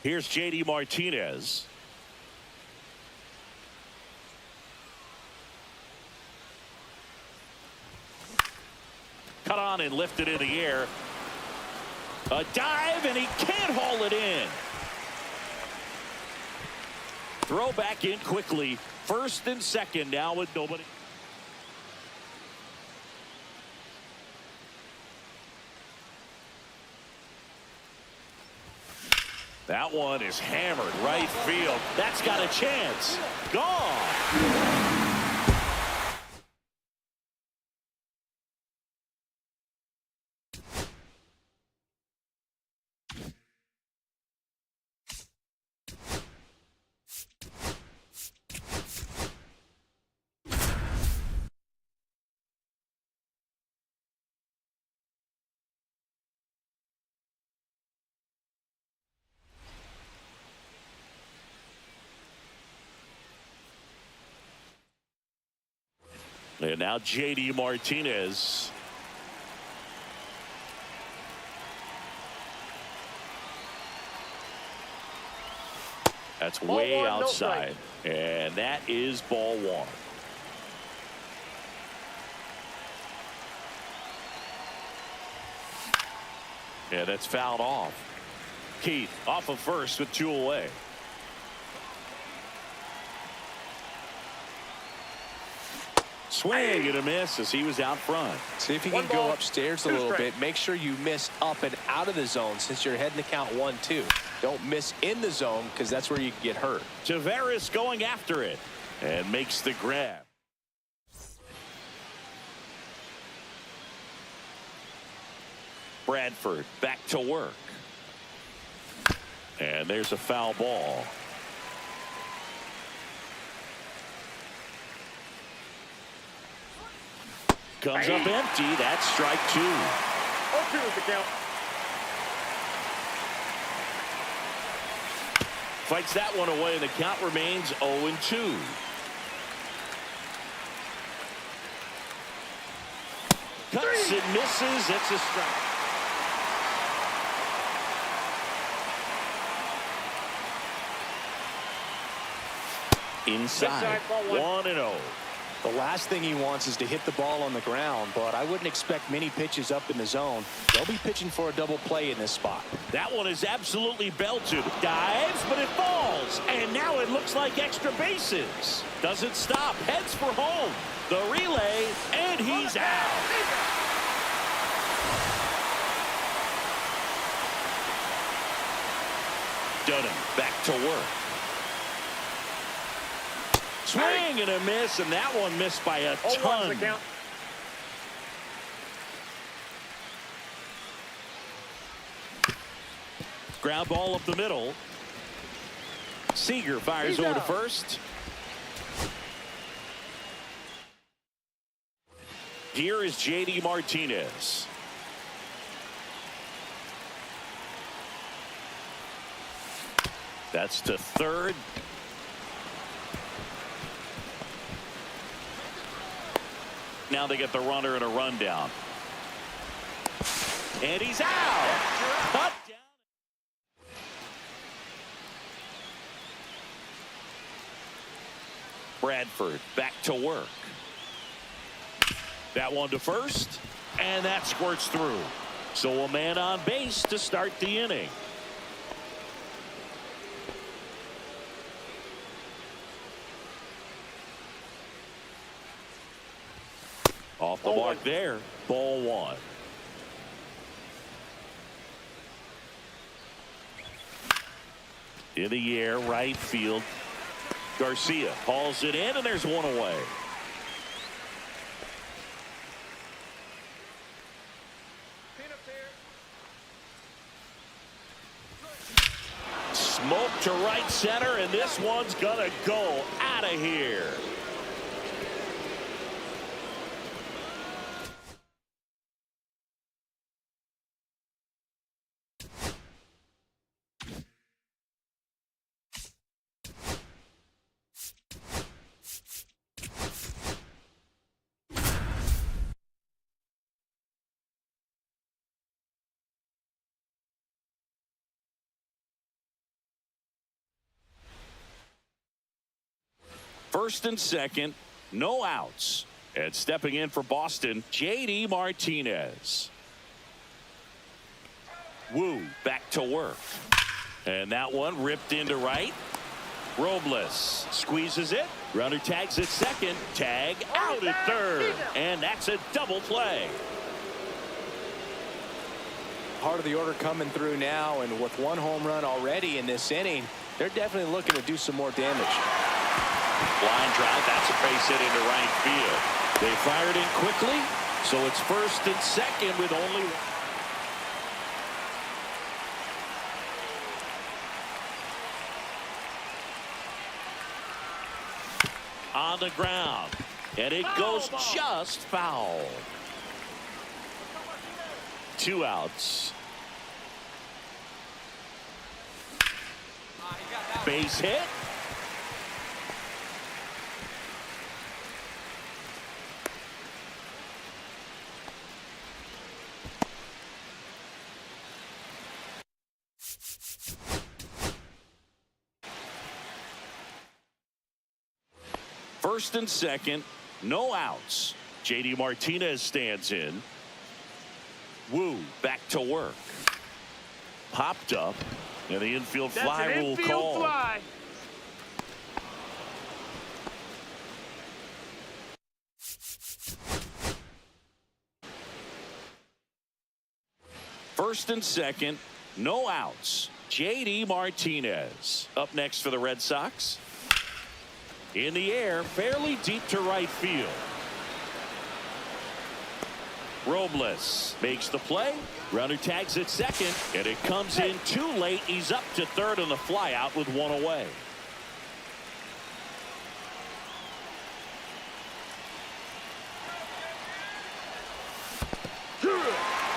Here's J.D. Martinez. Cut on and lifted in the air. A dive, and he can't haul it in. Throw back in quickly. First and second now with nobody. That one is hammered right field. That's got a chance. Gone. And now J.D. Martinez. That's way outside. And that is ball one. Yeah, that's fouled off. Keith off of first with 2 away. Swing and a miss as he was out front. See if you can go upstairs a little bit. Make sure you miss up and out of the zone since you're heading to count 1-2. Don't miss in the zone because that's where you can get hurt. Tavares going after it and makes the grab. Bradford back to work. And there's a foul ball. Comes up empty. That's strike 2. 0-2 is the count. Fights that one away, and the count remains 0-2. Cuts and misses. It's a strike. Inside. 1-0. The last thing he wants is to hit the ball on the ground, but I wouldn't expect many pitches up in the zone. They'll be pitching for a double play in this spot. That one is absolutely belted. Dives, but it falls. And now it looks like extra bases. Doesn't stop. Heads for home. The relay, and he's out. Dunham back to work. Swing and a miss, and that one missed by a ton. Ground ball up the middle. Seager fires over to first. Here is J.D. Martinez. That's to third. Now they get the runner and a rundown. And he's out. Cut down. Bradford back to work. That one to first, and that squirts through. So a man on base to start the inning. Off the mark there. Ball one. In the air, right field. Garcia hauls it in, and there's one away. Smoke to right center, and this one's gonna go out of here. First and second, no outs. And stepping in for Boston, J.D. Martinez. Woo back to work. And that one ripped into right. Robles squeezes it. Runner tags at second. Tag out at third. And that's a double play. Part of the order coming through now, and with one home run already in this inning, they're definitely looking to do some more damage. Line drive, that's a base hit into right field. They fired in quickly, so it's first and second with only one. On the ground, and it goes just foul. 2 outs. Base hit. First and second, no outs. J.D. Martinez stands in. Woo back to work. Popped up, and the infield fly will call. First and second, no outs. J.D. Martinez up next for the Red Sox. In the air, fairly deep to right field. Robles makes the play. Runner tags at second, and it comes in too late. He's up to third on the fly out with one away.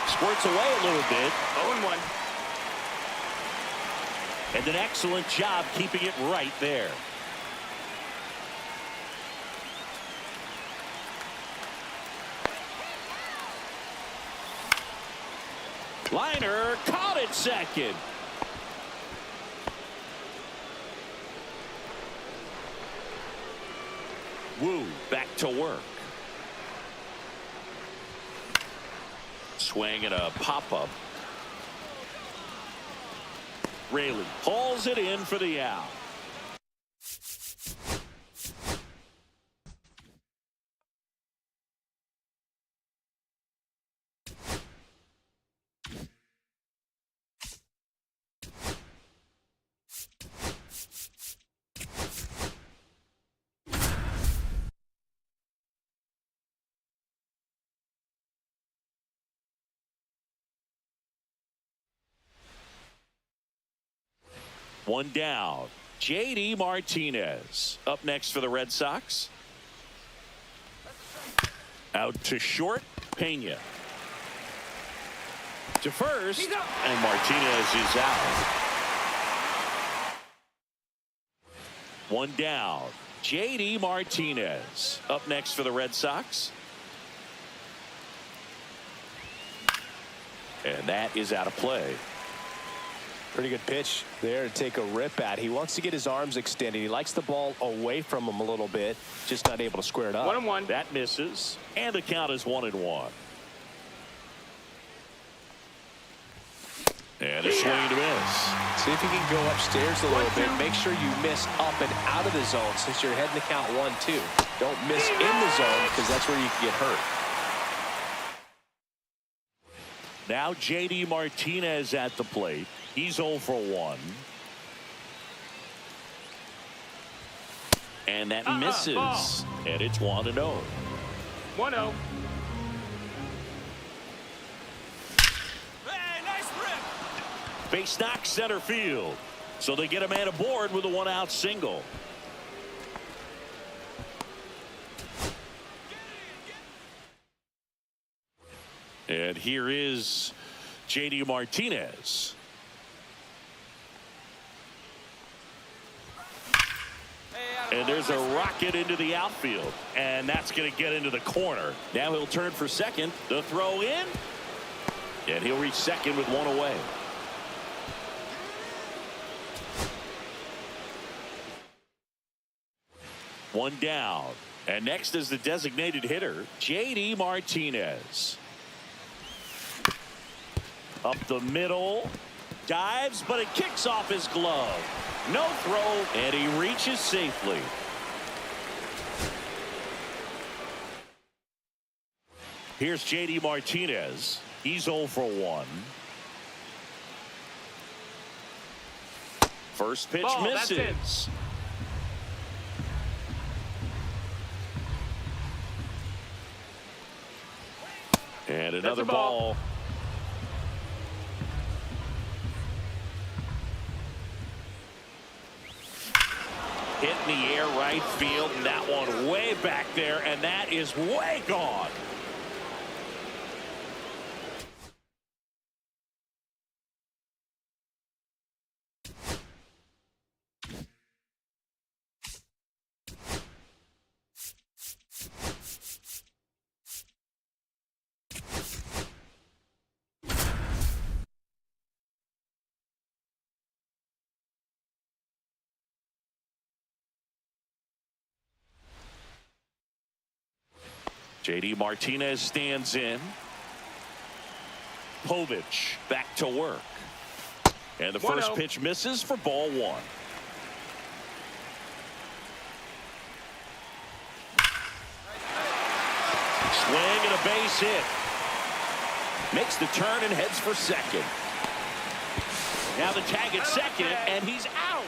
Squirts away a little bit. 0-1. And an excellent job keeping it right there. Liner caught at second. Woo back to work. Swing and a pop-up. Raley hauls it in for the out. One down. J.D. Martinez up next for the Red Sox. Out to short. Pena. To first. And Martinez is out. One down. J.D. Martinez up next for the Red Sox. And that is out of play. Pretty good pitch there to take a rip at. He wants to get his arms extended. He likes the ball away from him a little bit, just not able to square it up. 1-1. That misses, and the count is 1-1. And a swing to miss. See if you can go upstairs a little bit. Make sure you miss up and out of the zone since you're heading the count 1-2. Don't miss in the zone because that's where you can get hurt. Now J.D. Martinez at the plate. He's 0 for 1. And that misses. Ball. And it's 1-0. 1-0. Hey, nice rip. Base knock center field. So they get a man aboard with a 1-out single. And here is J.D. Martinez. And there's a rocket into the outfield. And that's going to get into the corner. Now he'll turn for second. The throw in. And he'll reach second with one away. One down. And next is the designated hitter, J.D. Martinez. Up the middle. Dives, but it kicks off his glove. No throw, and he reaches safely. Here's J.D. Martinez. He's 0 for 1. First pitch misses. And another ball. Hit in the air right field, and that one way back there, and that is way gone. J.D. Martinez stands in. Povich back to work. And the first pitch misses for ball 1. Swing and a base hit. Makes the turn and heads for second. Now the tag at second, and he's out.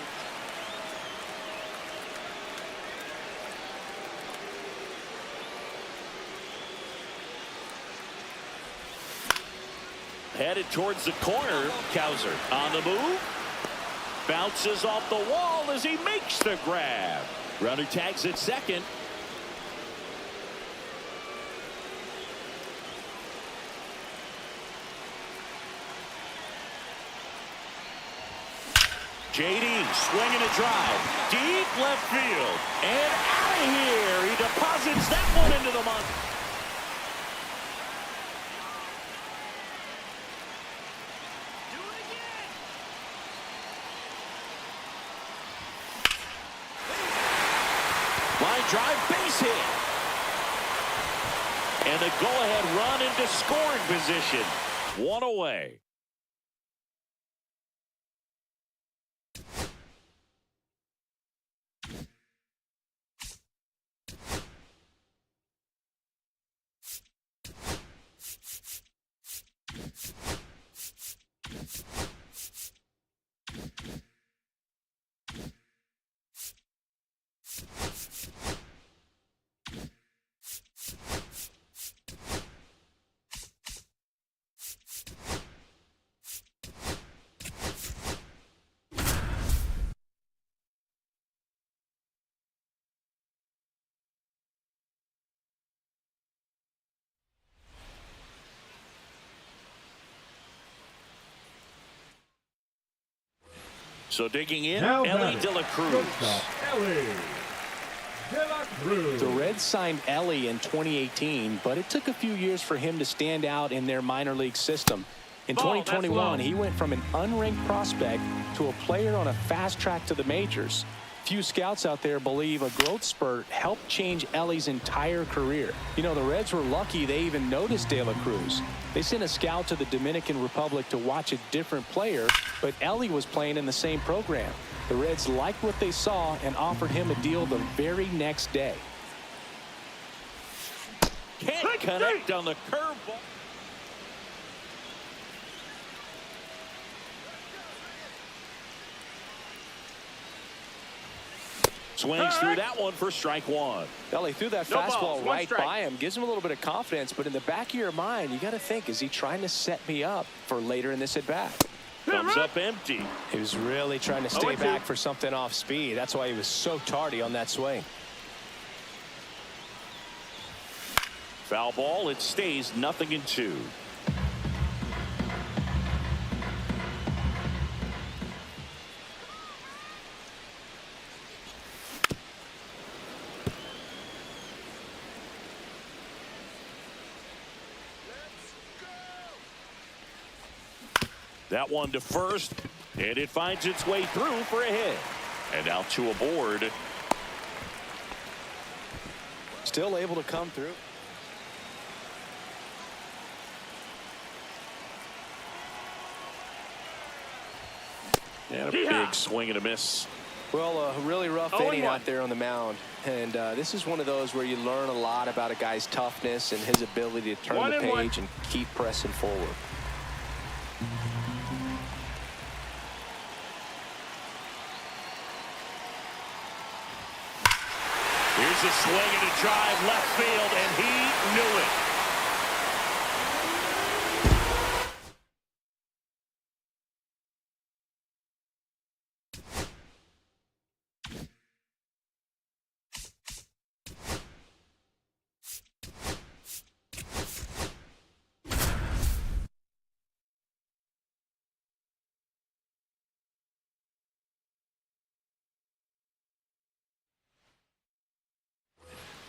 Headed towards the corner. Cowser on the move. Bounces off the wall as he makes the grab. Runner tags at second. J.D. swinging a drive. Deep left field. And out of here. He deposits that one into the month. Line drive, base hit. And the go-ahead run into scoring position. One away. So digging in, Ellie De La Cruz. The Reds signed Ellie in 2018, but it took a few years for him to stand out in their minor league system. In 2021, he went from an unranked prospect to a player on a fast track to the majors. Few scouts out there believe a growth spurt helped change Ellie's entire career. You know, the Reds were lucky they even noticed De La Cruz. They sent a scout to the Dominican Republic to watch a different player, but Ellie was playing in the same program. The Reds liked what they saw and offered him a deal the very next day. Can't connect on the curveball. Swings through that one for strike one. Ellie threw that fastball right by him. Gives him a little bit of confidence, but in the back of your mind, you got to think, is he trying to set me up for later in this at-bat? Comes up empty. He was really trying to stay back for something off speed. That's why he was so tardy on that swing. Foul ball. It stays 0-2. That one to first, and it finds its way through for a hit. And now 2 aboard. Still able to come through. And a big swing and a miss. Well, a really rough 0-1. inning out there on the mound. And this is one of those where you learn a lot about a guy's toughness and his ability to turn the page and keep pressing forward. Here's a swing and a drive left field, and he knew it.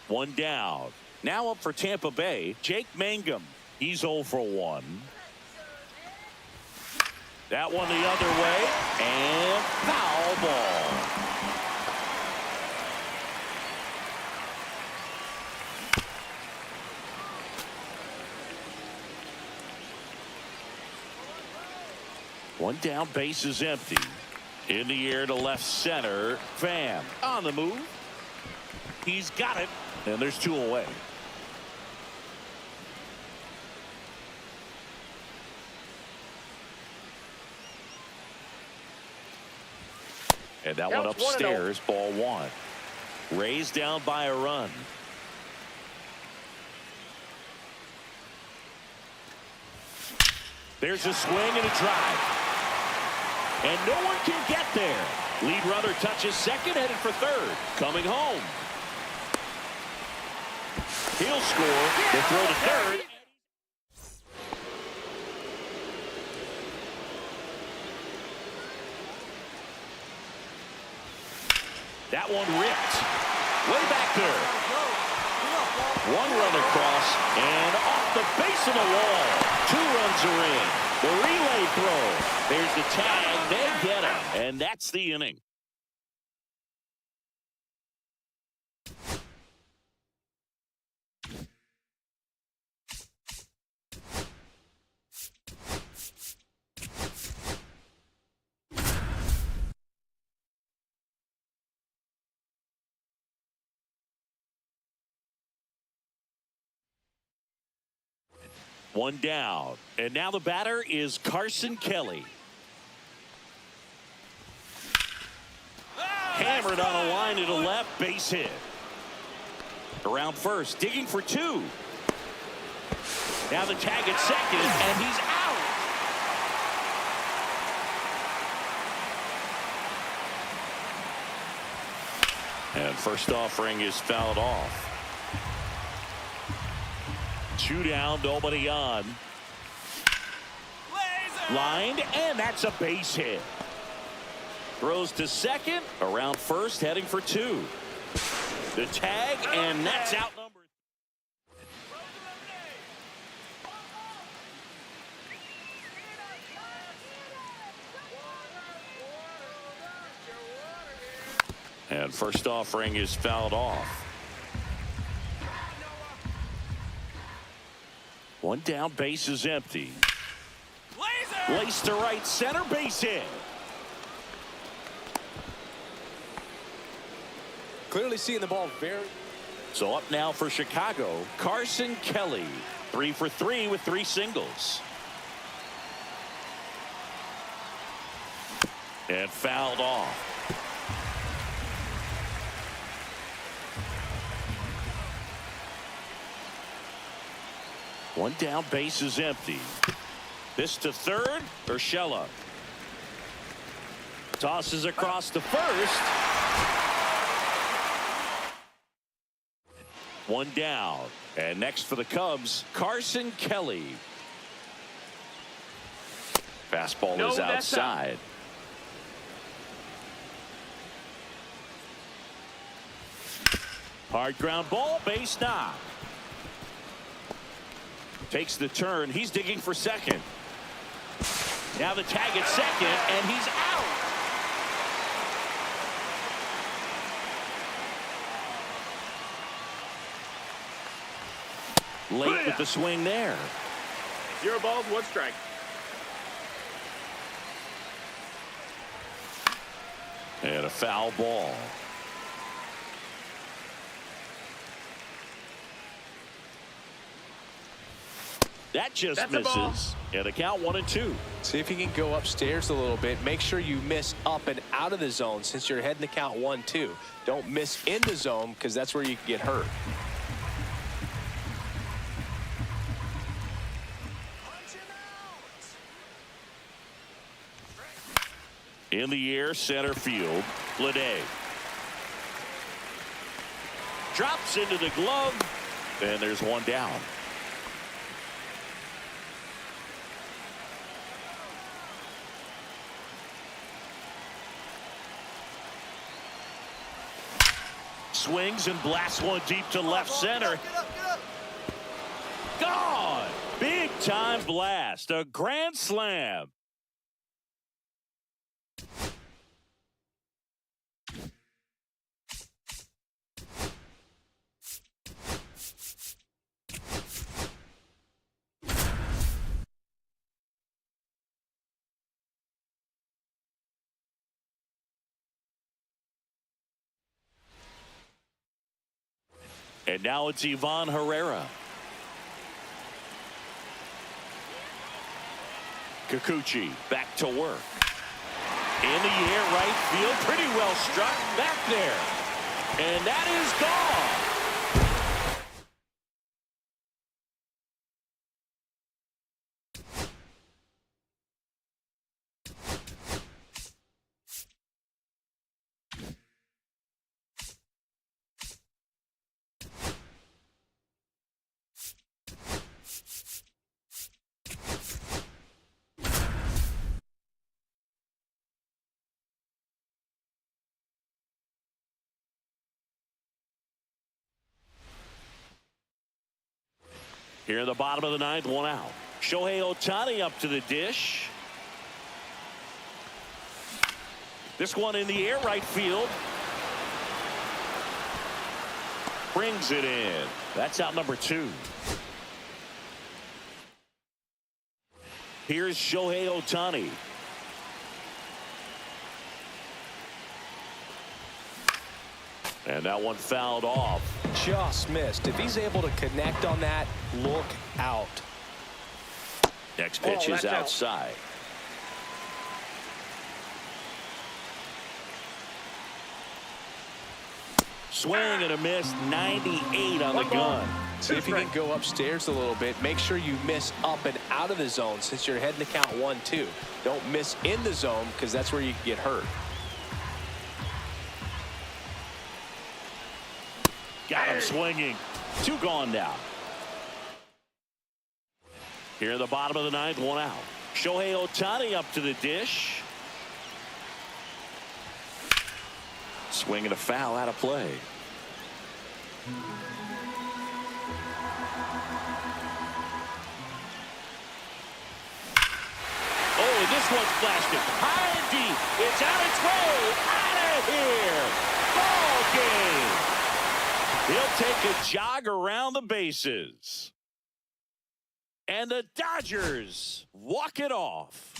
One down. Now up for Tampa Bay, Jake Mangum. He's 0 for 1. That one the other way, and foul ball. One down, base is empty. In the air to left center. Pham on the move. He's got it. And there's 2 away. And that one upstairs, ball 1. Rays down by a run. There's a swing and a drive. And no one can get there. Lead runner touches second, headed for third. Coming home. He'll score. The throw to third. That one ripped. Way back there. One run across and off the base of the wall. 2 runs are in. The relay throw. There's the tag. They get him. And that's the inning. One down. And now the batter is Carson Kelly. Hammered on a line to the left, base hit. Around first, digging for 2. Now the tag at second, and he's out. And first offering is fouled off. 2 down, nobody on. Lined, and that's a base hit. Throws to second, around first, heading for 2. The tag, and that's out number. And first offering is fouled off. One down, base is empty. Lace to right center, base hit. Clearly seeing the ball very. So up now for Chicago, Carson Kelly. 3 for 3 with 3 singles. And fouled off. One down, base is empty. This to third, Urshela. Tosses across to first. One down. And next for the Cubs, Carson Kelly. Fastball is outside. Hard ground ball, base knock. Takes the turn. He's digging for second. Now the tag at second, and he's out. Late with the swing there. 0 balls, 1 strike. And a foul ball. That just misses. And a count 1-2. See if you can go upstairs a little bit. Make sure you miss up and out of the zone since you're heading to count 1-2. Don't miss in the zone because that's where you can get hurt. In the air, center field. Lede drops into the glove, and there's one down. Swings and blasts one deep to left center. Gone! Big time blast. A grand slam. And now it's Ivan Herrera. Kikuchi back to work. In the air, right field. Pretty well struck. Back there. And that is gone. Here in the bottom of the 9th, 1 out. Shohei Ohtani up to the dish. This one in the air, right field. Brings it in. That's out number 2. Here's Shohei Ohtani. And that one fouled off. Just missed. If he's able to connect on that, look out. Next pitch is outside. Swing and a miss. 98 on the gun. See if you can go upstairs a little bit. Make sure you miss up and out of the zone since you're heading to count 1-2. Don't miss in the zone because that's where you can get hurt. Got him swinging. 2 gone now. Here in the bottom of the 9th, 1 out. Shohei Ohtani up to the dish. Swing and a foul out of play. Oh, and this one's blasted. High and deep. It's on its way. Out of here. Ball game. He'll take a jog around the bases. And the Dodgers walk it off.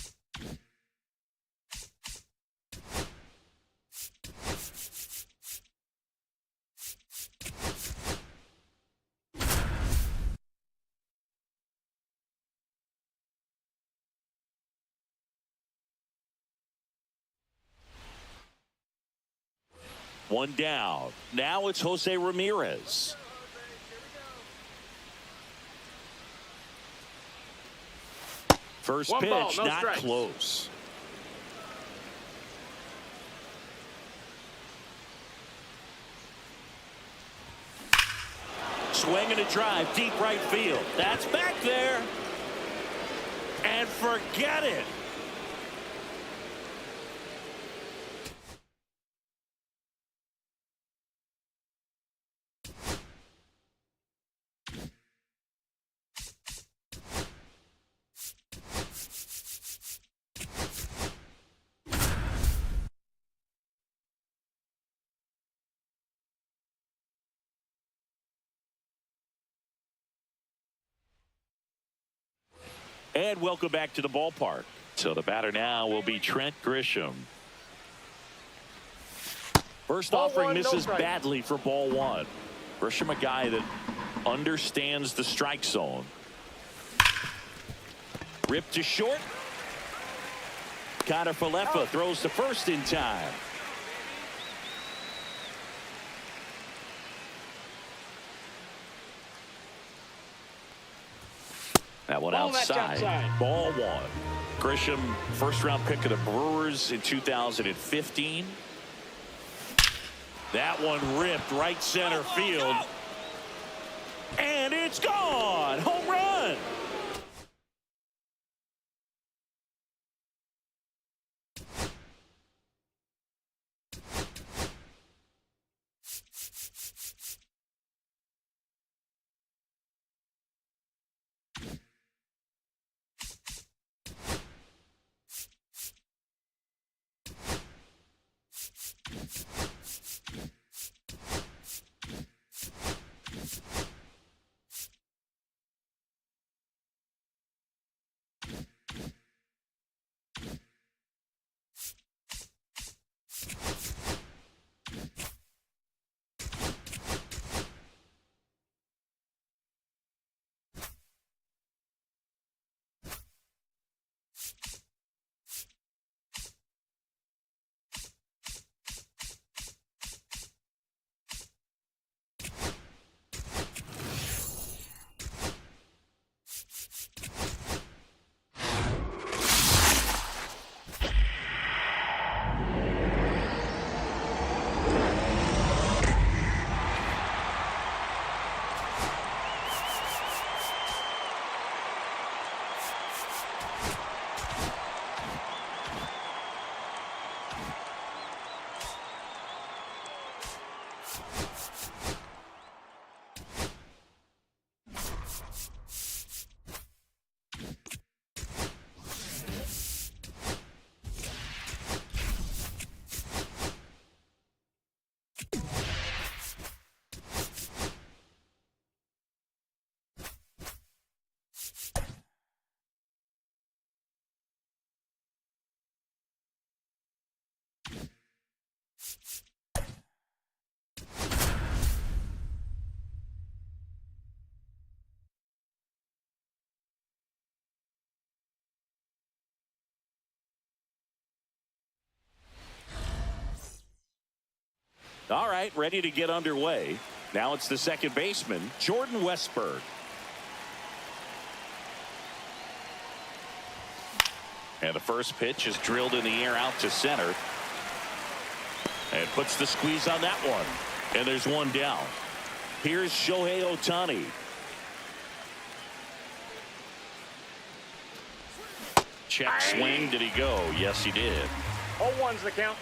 One down. Now it's Jose Ramirez. First pitch, not close. Swing and a drive, deep right field. That's back there. And forget it. And welcome back to the ballpark. So the batter now will be Trent Grisham. First offering misses badly for ball one. Grisham, a guy that understands the strike zone. Ripped to short. Connor Falefa throws to first in time. That one outside. Ball one. Grisham, first round pick of the Brewers in 2015. That one ripped right center field. And it's gone. Home run. All right, ready to get underway. Now it's the second baseman, Jordan Westburg. And the first pitch is drilled in the air out to center. And puts the squeeze on that one. And there's one down. Here's Shohei Ohtani. Check swing. Did he go? Yes, he did. 0-1's the count.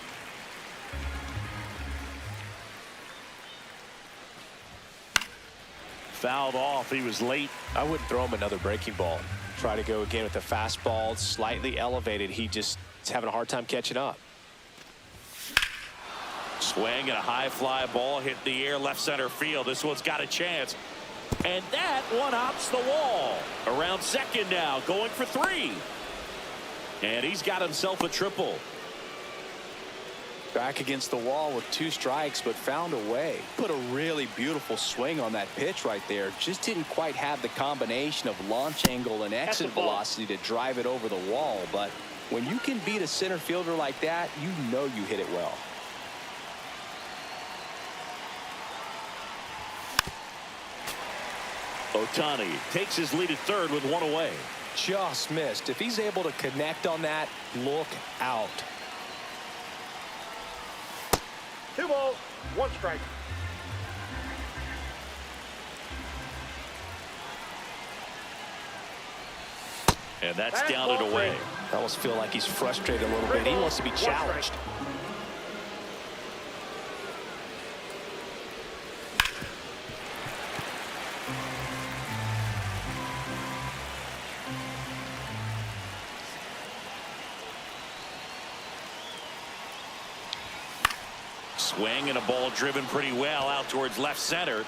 Fouled off. He was late. I wouldn't throw him another breaking ball. Try to go again with the fastball, slightly elevated. He just is having a hard time catching up. Swing and a high fly ball hit the air left center field. This one's got a chance. And that one hops the wall. Around second now, going for three. And he's got himself a triple. Back against the wall with 2 strikes, but found a way. Put a really beautiful swing on that pitch right there. Just didn't quite have the combination of launch angle and exit velocity to drive it over the wall. But when you can beat a center fielder like that, you know you hit it well. Ohtani takes his lead at third with one away. Just missed. If he's able to connect on that, look out. 2 balls, 1 strike. And that's down and away. I almost feel like he's frustrated a little bit. He wants to be challenged. Swing and a ball driven pretty well out towards left center.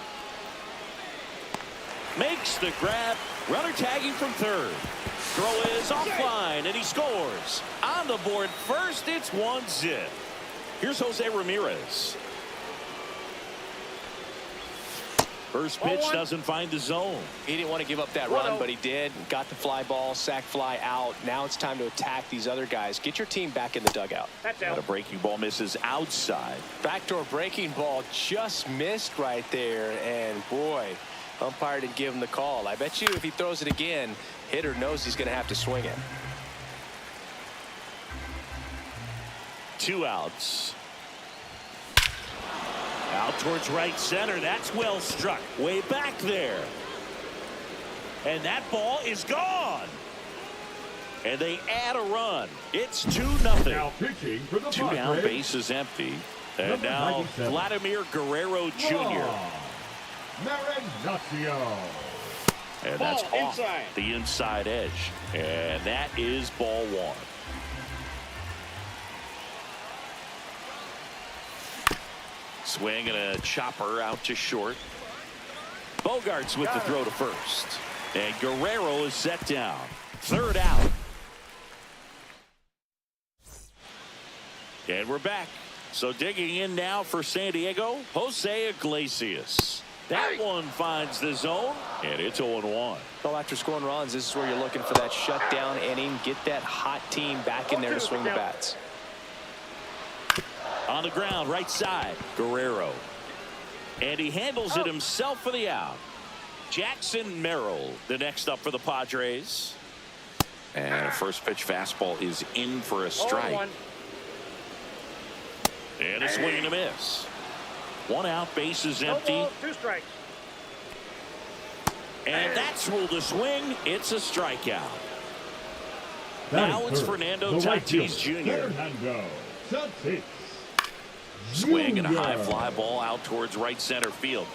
Makes the grab. Runner tagging from third. Throw is offline, and he scores. On the board first, it's 1-0. Here's Jose Ramirez. First pitch doesn't find the zone. He didn't want to give up that run, but he did. Got the fly ball, sac fly out. Now it's time to attack these other guys. Get your team back in the dugout. And a breaking ball misses outside. Backdoor breaking ball just missed right there. And boy, umpire didn't give him the call. I bet you if he throws it again, hitter knows he's going to have to swing it. 2 outs. Out towards right center. That's well struck. Way back there. And that ball is gone. And they add a run. It's 2-0. Now pitching for the 2 down, bases empty. And now Vladimir Guerrero Jr. Marinaccio. And that's off the inside edge. And that is ball 1. Swing and a chopper out to short. Bogarts with the throw to first. And Guerrero is set down. 3rd out. And we're back. So digging in now for San Diego, Jose Iglesias. That one finds the zone, and it's 0-1. Well, after scoring runs, this is where you're looking for that shutdown inning. Get that hot team back in there to swing the bats. On the ground, right side, Guerrero. And he handles it himself for the out. Jackson Merrill, the next up for the Padres. And a first pitch fastball is in for a strike. And a swing and a miss. 1 out, bases empty. 2 strikes. And that's ruled a swing. It's a strikeout. Now it's Fernando Tatis Jr. Fernando Tatis. Swing and a high fly ball out towards right center field.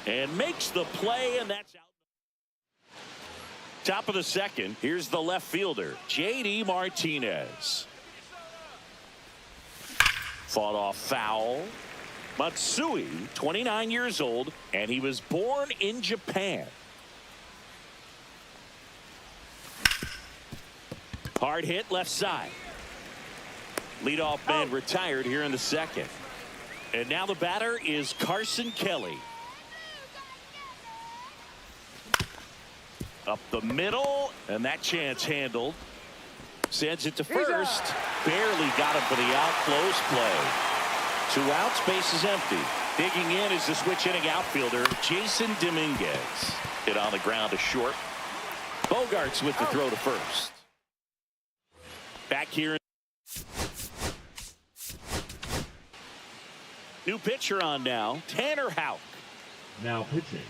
And makes the play, and that's out. Top of the second, here's the left fielder, J.D. Martinez. Fought off foul. Matsui, 29 years old, and he was born in Japan. Hard hit left side. Leadoff man retired here in the second. And now the batter is Carson Kelly. Up the middle, and that chance handled. Sends it to first. Barely got him for the out. Close play. 2 outs, bases empty. Digging in is the switch hitting outfielder, Jason Dominguez. Hit on the ground to short. Bogarts with the throw to first. Back here. New pitcher on now, Tanner Houck. Now pitching.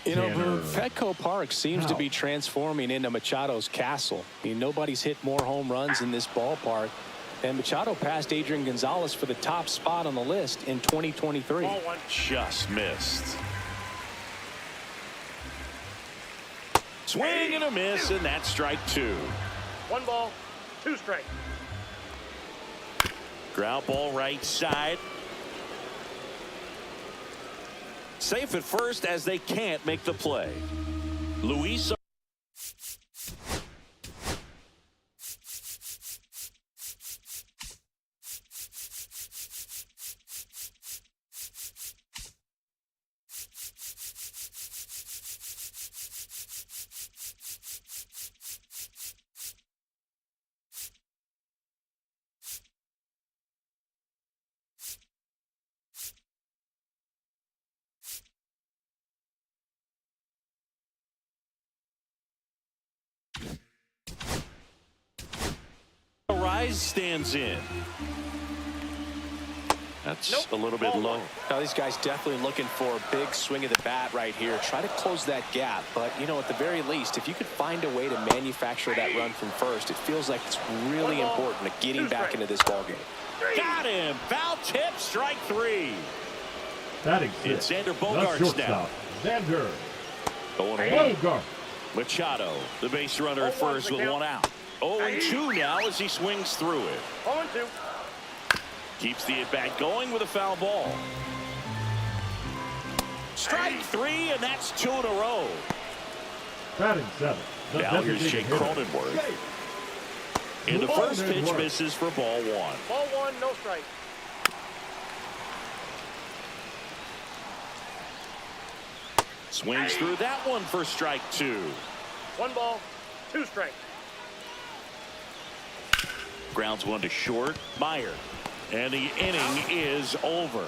You know, Petco Park seems to be transforming into Machado's castle. I mean, nobody's hit more home runs in this ballpark. And Machado passed Adrian Gonzalez for the top spot on the list in 2023. Just missed. Swing and a miss, and that's strike 2. 1 ball, 2 strikes. Ground ball right side. Safe at first as they can't make the play. Luis. Stands in. That's a little bit low. Now these guys definitely looking for a big swing of the bat right here. Try to close that gap. But, you know, at the very least, if you could find a way to manufacture that run from first, it feels like it's really important to getting back into this ballgame. Got him. Foul tip, strike 3. It's Xander Bogaerts now. Xander Bogart. Machado, the base runner at first with 1 out. 0-2 now as he swings through it. 0-2. Keeps the at-bat going with a foul ball. Strike three, and that's 2 in a row. Batting seventh. The Now here's designated Jake hitter, Cronenworth. Jake And the first pitch Cronenworth. misses for ball one. Ball one, no strike. Swings through that one for strike two. 1 ball, 2 strikes. Grounds one to short. Meyer. And the inning is over.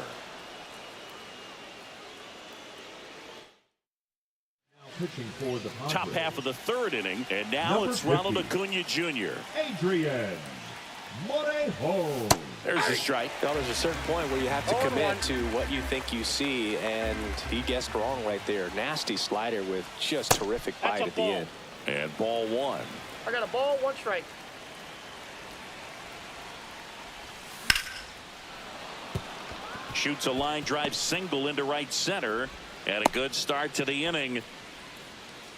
Now pitching for the Padres. Top half of the third inning. And now Number it's Ronald 50. Acuna Jr. Adrian Morejon. There's the strike. Well, there's a certain point where you have to 0-1. commit to what you think you see, and he guessed wrong right there. Nasty slider with just terrific That's bite a at the ball. end. And ball one. I got a ball, 1 strike. Shoots a line drive single into right center. And a good start to the inning.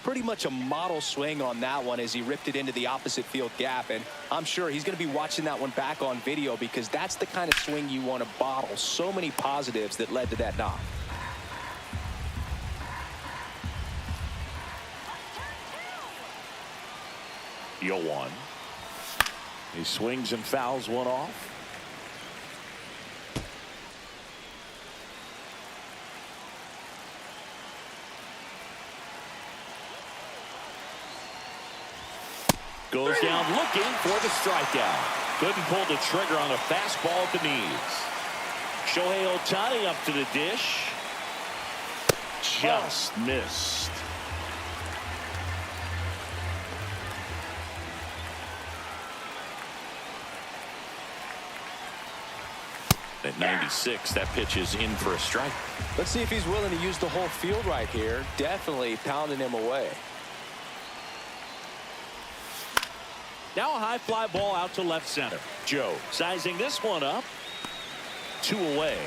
Pretty much a model swing on that one as he ripped it into the opposite field gap, and I'm sure he's going to be watching that one back on video because that's the kind of swing you want to bottle. So many positives that led to that knock. Yo one. He swings and fouls one off. Goes down looking for the strikeout. Couldn't pull the trigger on a fastball at the knees. Shohei Ohtani up to the dish. Just missed. At 96, that pitch is in for a strike. Let's see if he's willing to use the whole field right here. Definitely pounding him away. Now a high fly ball out to left center. Joe sizing this one up. 2 away.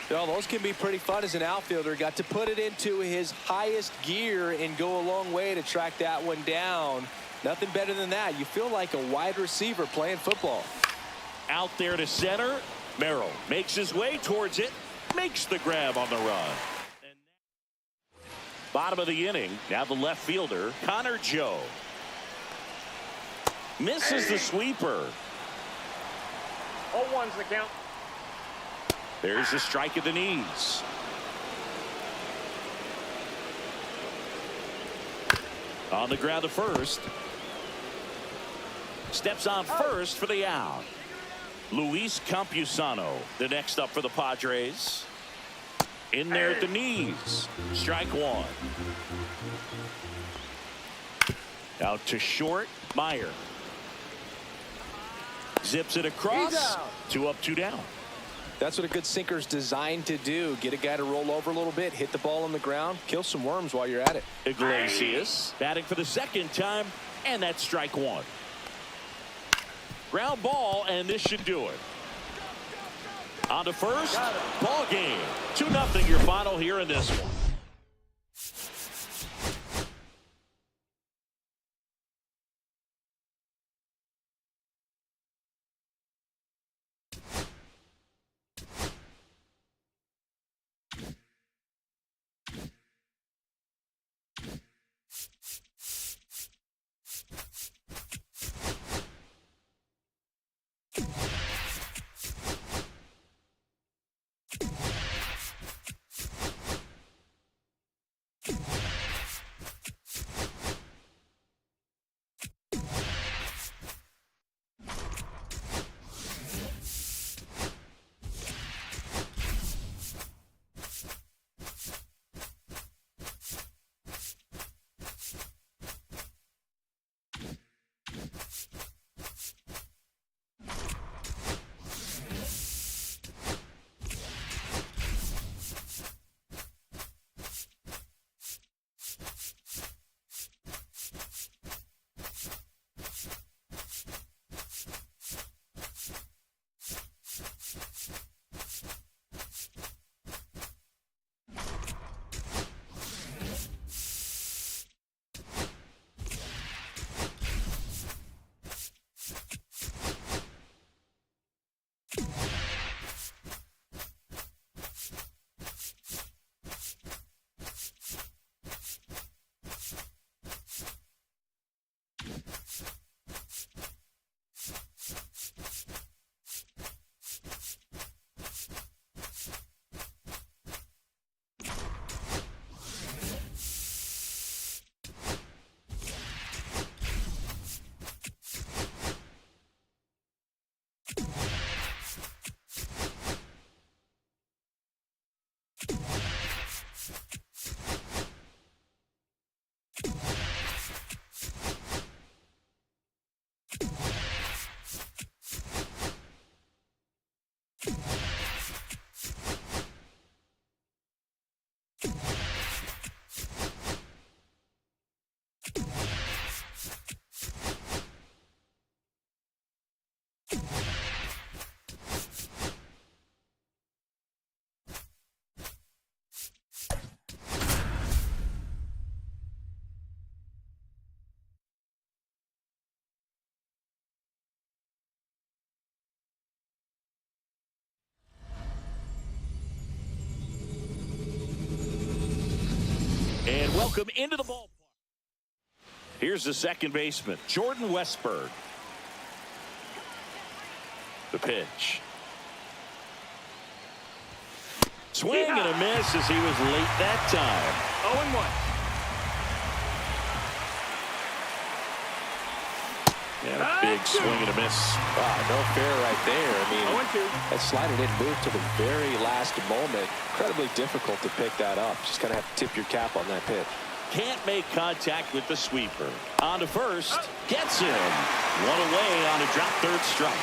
You know, those can be pretty fun as an outfielder. Got to put it into his highest gear and go a long way to track that one down. Nothing better than that. You feel like a wide receiver playing football. Out there to center. Merrill makes his way towards it. Makes the grab on the run. Bottom of the inning. Now the left fielder, Connor Joe. Misses the sweeper. 0-1's the count. There's the strike at the knees. On the ground to first. Steps on first for the out. Luis Campusano, the next up for the Padres. In there at the knees. Strike one. Out to short. Meyer. Zips it across. 2 up, 2 down. That's what a good sinker's designed to do. Get a guy to roll over a little bit, hit the ball on the ground, kill some worms while you're at it. Iglesias batting for the second time, and that's strike one. Ground ball, and this should do it. On to first. Ball game. 2-0 your final here in this one. And welcome into the ballpark. Here's the second baseman, Jordan Westberg. The pitch. Swing and a miss as he was late that time. 0-1. Yeah, big swing and a miss. Wow, no fair right there. I mean, 0-2. that slider didn't move to the very last moment. Incredibly difficult to pick that up. Just kind of have to tip your cap on that pitch. Can't make contact with the sweeper. On to first. Gets him. One away on a drop third strike.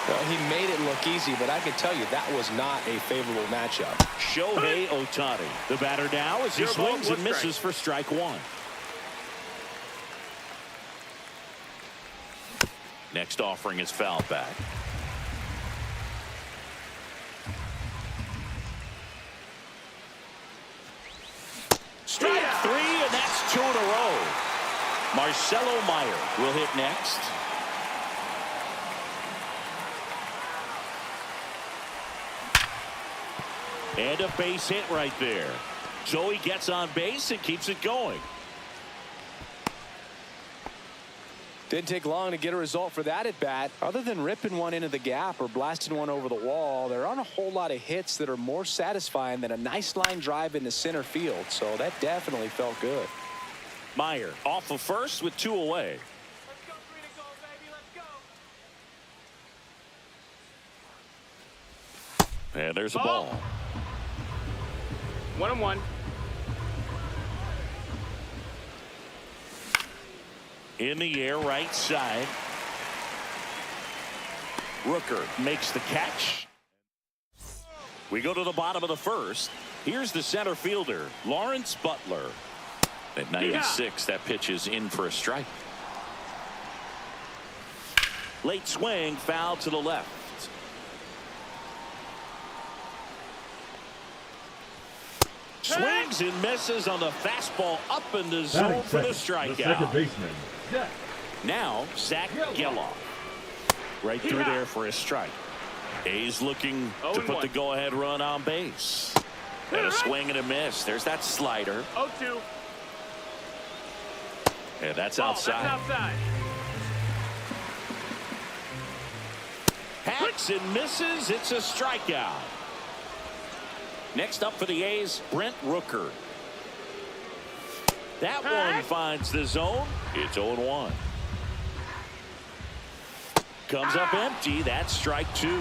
Well, he made it look easy, but I can tell you that was not a favorable matchup. Shohei Ohtani. The batter now as he swings and misses for strike one. Next offering is foul back. Strike three, and that's 2 in a row. Marcelo Meyer will hit next. And a base hit right there. So he gets on base and keeps it going. Didn't take long to get a result for that at bat. Other than ripping one into the gap or blasting one over the wall, there aren't a whole lot of hits that are more satisfying than a nice line drive into center field. So that definitely felt good. Meyer off of first with 2 away. Let's go, 3 to go, baby. Let's go. And there's a ball. 1-1. In the air, right side. Rooker makes the catch. We go to the bottom of the first. Here's the center fielder, Lawrence Butler. At 96, that pitch is in for a strike. Late swing, foul to the left. Swings and misses on the fastball up in the zone for the strikeout. The second baseman, Zach. Now, Zach Geloff. Right through there for a strike. A's looking to put the go-ahead run on base. And a swing and a miss. There's that slider. 0-2. And that's outside. That's outside. Hacks and misses. It's a strikeout. Next up for the A's, Brent Rooker. That one finds the zone. It's 0-1. Comes up empty. That's strike 2.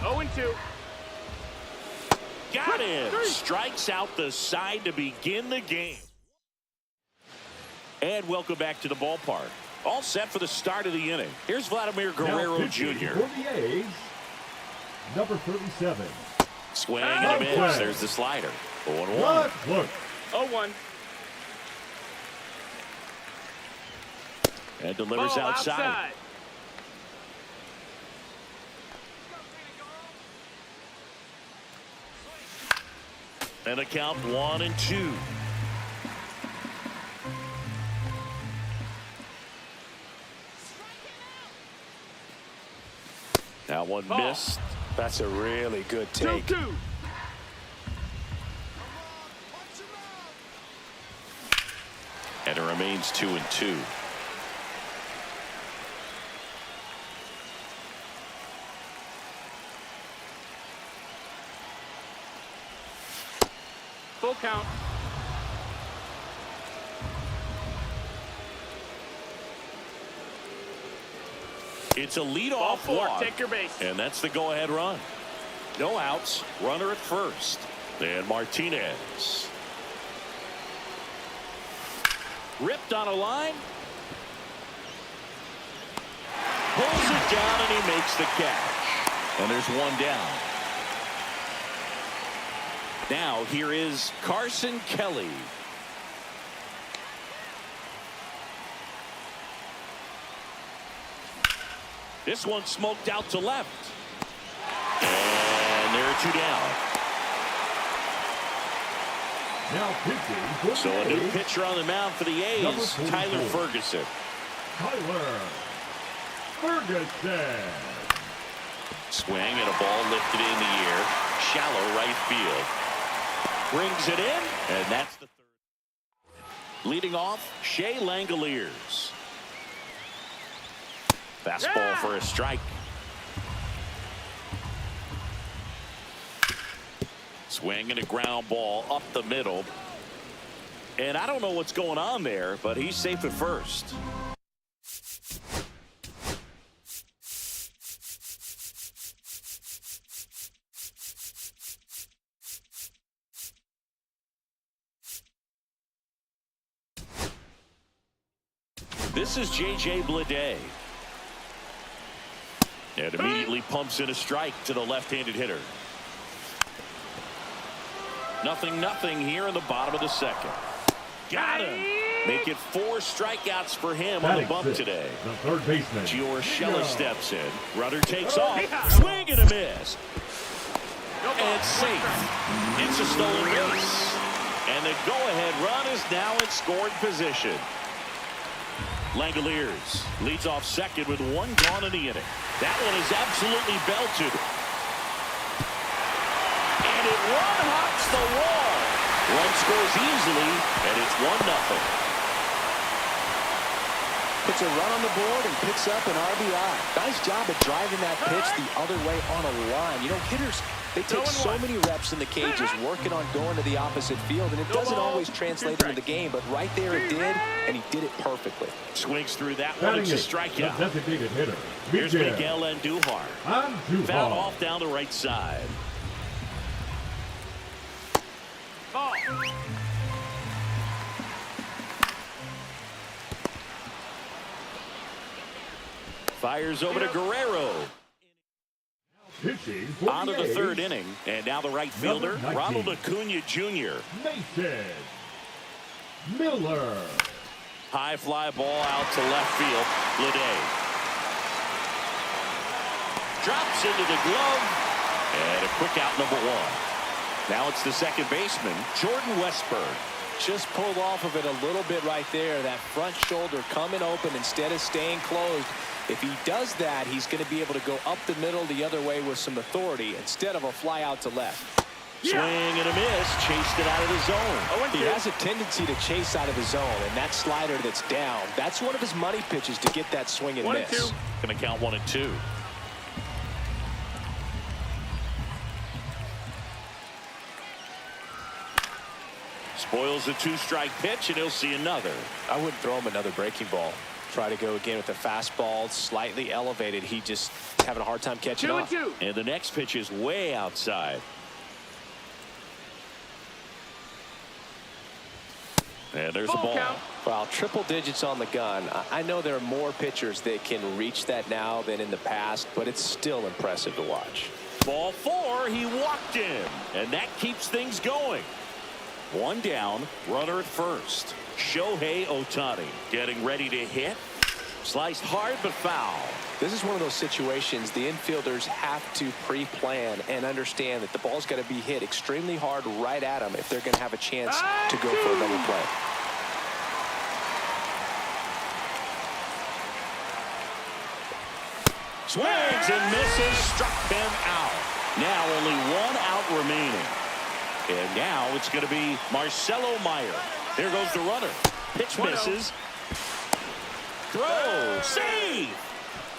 0-2. Got him. Strikes out the side to begin the game. And welcome back to the ballpark. All set for the start of the inning. Here's Vladimir Guerrero Jr. For the A's, number 37. Swing and a miss. There's the slider. 0-1. Look. 0-1. And delivers outside. And a count 1-2. That one missed. That's a really good take. 2-2. And it remains 2-2. Full count. It's a leadoff walk. Take your base. And that's the go-ahead run. No outs. Runner at first. And Martinez. Ripped on a line. Pulls it down and he makes the catch. And there's one down. Now here is Carson Kelly. This one smoked out to left. And there are 2 down. Now pitching for So the a new A's, pitcher on the mound for the A's, Number 44. Tyler Ferguson. Tyler Ferguson. Swing and a ball lifted in the air. Shallow right field. Brings it in, and that's the third. Leading off, Shea Langoliers. Fastball for a strike. Swing and a ground ball up the middle. And I don't know what's going on there, but he's safe at first. This is J.J. Bleday. And immediately pumps in a strike to the left-handed hitter. 0-0 here in the bottom of the second. Got him. Make it 4 strikeouts for him on the bump today. The third baseman. Giorgella steps in. Runner takes off. Swing and a miss. And safe. It's a stolen base. And the go-ahead run is now in scoring position. Langoliers leads off second with 1 gone in the inning. That one is absolutely belted. And it one-hops the wall. Run scores easily, and it's 1-0. Puts a run on the board and picks up an RBI. Nice job at driving that pitch the other way on a line. You know, hitters, they take so many reps in the cages working on going to the opposite field, and it doesn't always translate into the game, but right there it did, and he did it perfectly. Swings through that one. It's a strikeout. Designated hitter. Here's Miguel Andujar. Foul off down the right side. Ball. Fires over to Guerrero. On to the third inning. And now the right fielder, Ronald Acuna Jr. Mason Miller. High fly ball out to left field. Bleday drops into the glove. And a quick out, number 1. Now it's the second baseman, Jordan Westburg. Just pulled off of it a little bit right there. That front shoulder coming open instead of staying closed. If he does that, he's going to be able to go up the middle the other way with some authority instead of a fly out to left. Swing and a miss. Chased it out of the zone. He has a tendency to chase out of the zone, and that slider that's down, that's one of his money pitches to get that swing and miss. Going to count 1-2. Spoils the 2-strike pitch, and he'll see another. I wouldn't throw him another breaking ball. Try to go again with the fastball, slightly elevated. He just having a hard time catching up. And the next pitch is way outside. And there's a ball. Well, triple digits on the gun. I know there are more pitchers that can reach that now than in the past, but it's still impressive to watch. Ball 4, he walked him, and that keeps things going. 1 down, runner at first. Shohei Ohtani getting ready to hit. Sliced hard but foul. This is one of those situations the infielders have to pre-plan and understand that the ball's got to be hit extremely hard right at them if they're going to have a chance to go for another play. Swings and misses, struck him out. Now only 1 out remaining. And now it's going to be Marcelo Meyer. Here goes the runner. Pitch misses. Throw. Save.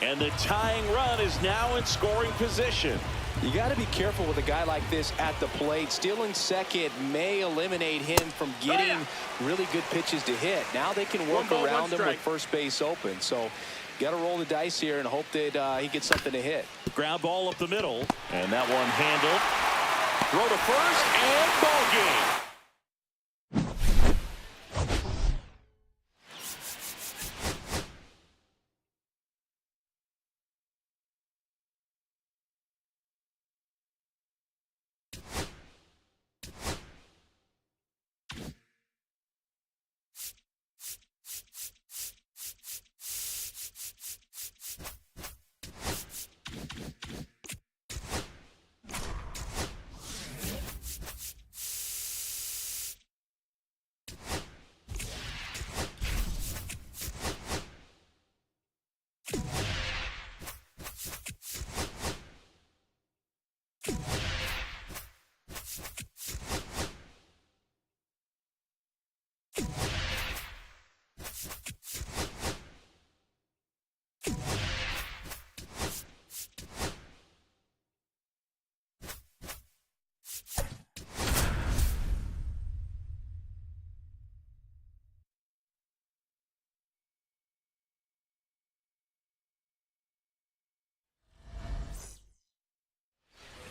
And the tying run is now in scoring position. You got to be careful with a guy like this at the plate. Stealing second may eliminate him from getting really good pitches to hit. Now they can work around him with first base open. So got to roll the dice here and hope that he gets something to hit. Ground ball up the middle. And that one handled. Throw to first and ball game.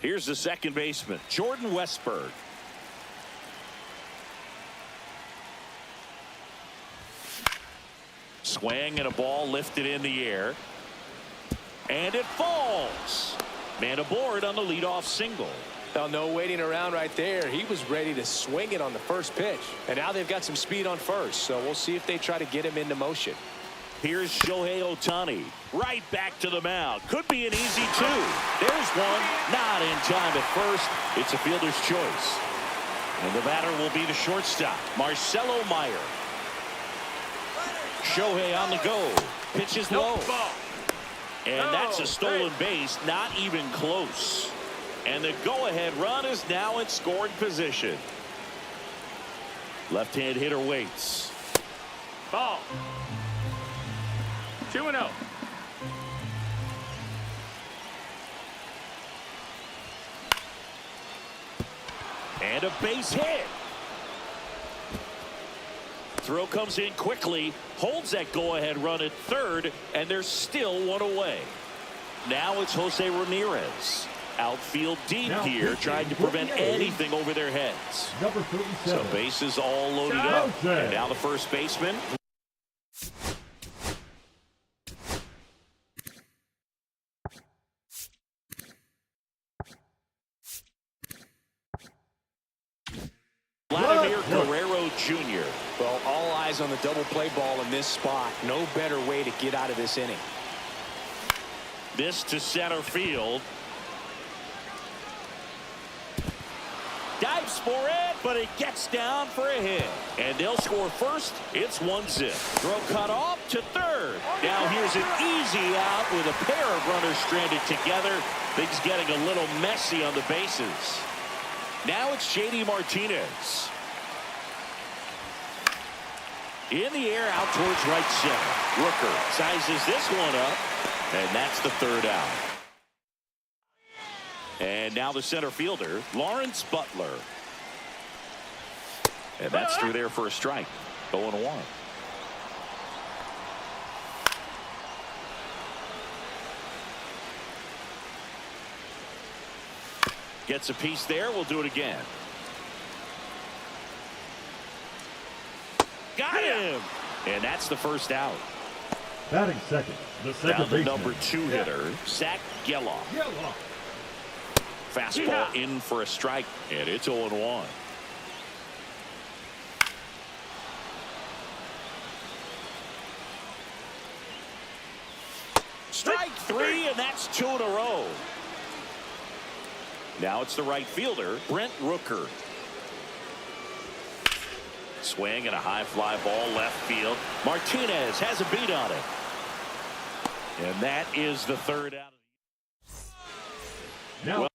Here's the second baseman, Jordan Westburg. Swing and a ball lifted in the air. And it falls. Man aboard on the leadoff single. Well, no waiting around right there. He was ready to swing it on the first pitch. And now they've got some speed on first. So we'll see if they try to get him into motion. Here's Shohei Ohtani. Right back to the mound. Could be an easy two. There's one. Not in time at first. It's a fielder's choice. And the batter will be the shortstop, Marcelo Meyer. Shohei on the go. Pitches low. And that's a stolen base. Not even close. And the go-ahead run is now in scoring position. Left-hand hitter waits. Ball. 2-0. And a base hit. Throw comes in quickly, holds that go-ahead run at third, and there's still one away. Now it's Jose Ramirez. Outfield deep here, trying to prevent anything over their heads. Number 37. So bases all loaded up. And now the first baseman. Vladimir Guerrero Jr. Well, all eyes on the double play ball in this spot. No better way to get out of this inning. This to center field. Dives for it, but it gets down for a hit. And they'll score first. It's 1-0. Throw cut off to third. Now here's an easy out with a pair of runners stranded together. Things getting a little messy on the bases. Now it's J.D. Martinez. In the air out towards right center. Rooker sizes this one up, and that's the third out. And now the center fielder, Lawrence Butler. And that's through there for a strike. 0-1. Gets a piece there. We'll do it again. Got him. And that's the first out. Batting second, the second Now the baseman. number 2 hitter, Zach Geloff. Fastball in for a strike, and it's 0-1. Strike 3, and that's 2 in a row. Now it's the right fielder, Brent Rooker. Swing and a high fly ball left field. Martinez has a beat on it. And that is the third out. Now.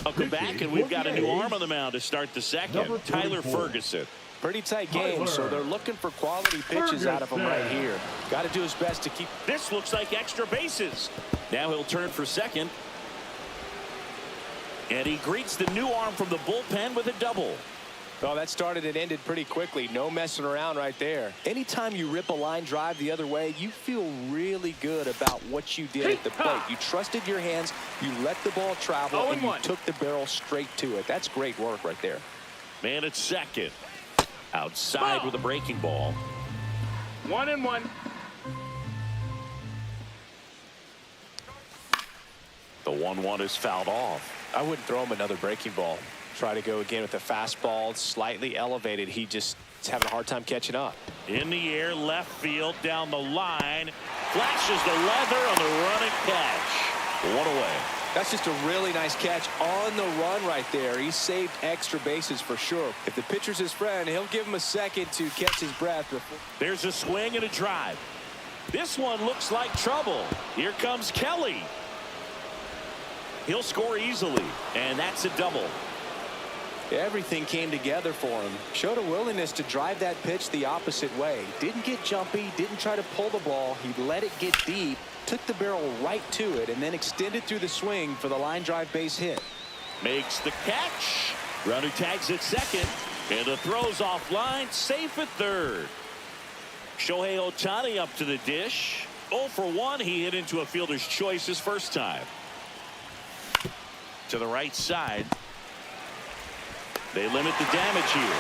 Welcome back, and we've got a new arm on the mound to start the second. Tyler Ferguson. Pretty tight game, so they're looking for quality pitches out of him right here. Got to do his best to keep. This looks like extra bases. Now he'll turn for second. And he greets the new arm from the bullpen with a double. Oh, that started and ended pretty quickly. No messing around right there. Anytime you rip a line drive the other way, you feel really good about what you did at the plate. You trusted your hands, you let the ball travel, and you took the barrel straight to it. That's great work right there. Man at second. Outside with a breaking ball. 1-1. The 1-1 is fouled off. I wouldn't throw him another breaking ball. Try to go again with a fastball, slightly elevated. He just is having a hard time catching up. In the air, left field, down the line. Flashes the leather on the running catch. One away. That's just a really nice catch on the run right there. He saved extra bases for sure. If the pitcher's his friend, he'll give him a second to catch his breath. There's a swing and a drive. This one looks like trouble. Here comes Kelly. He'll score easily, and that's a double. Everything came together for him. Showed a willingness to drive that pitch the opposite way. Didn't get jumpy, didn't try to pull the ball. He let it get deep, took the barrel right to it, and then extended through the swing for the line drive base hit. Makes the catch. Runner tags at second. And the throw's offline, safe at third. Shohei Ohtani up to the dish. 0 for 1. He hit into a fielder's choice his first time. To the right side. They limit the damage here.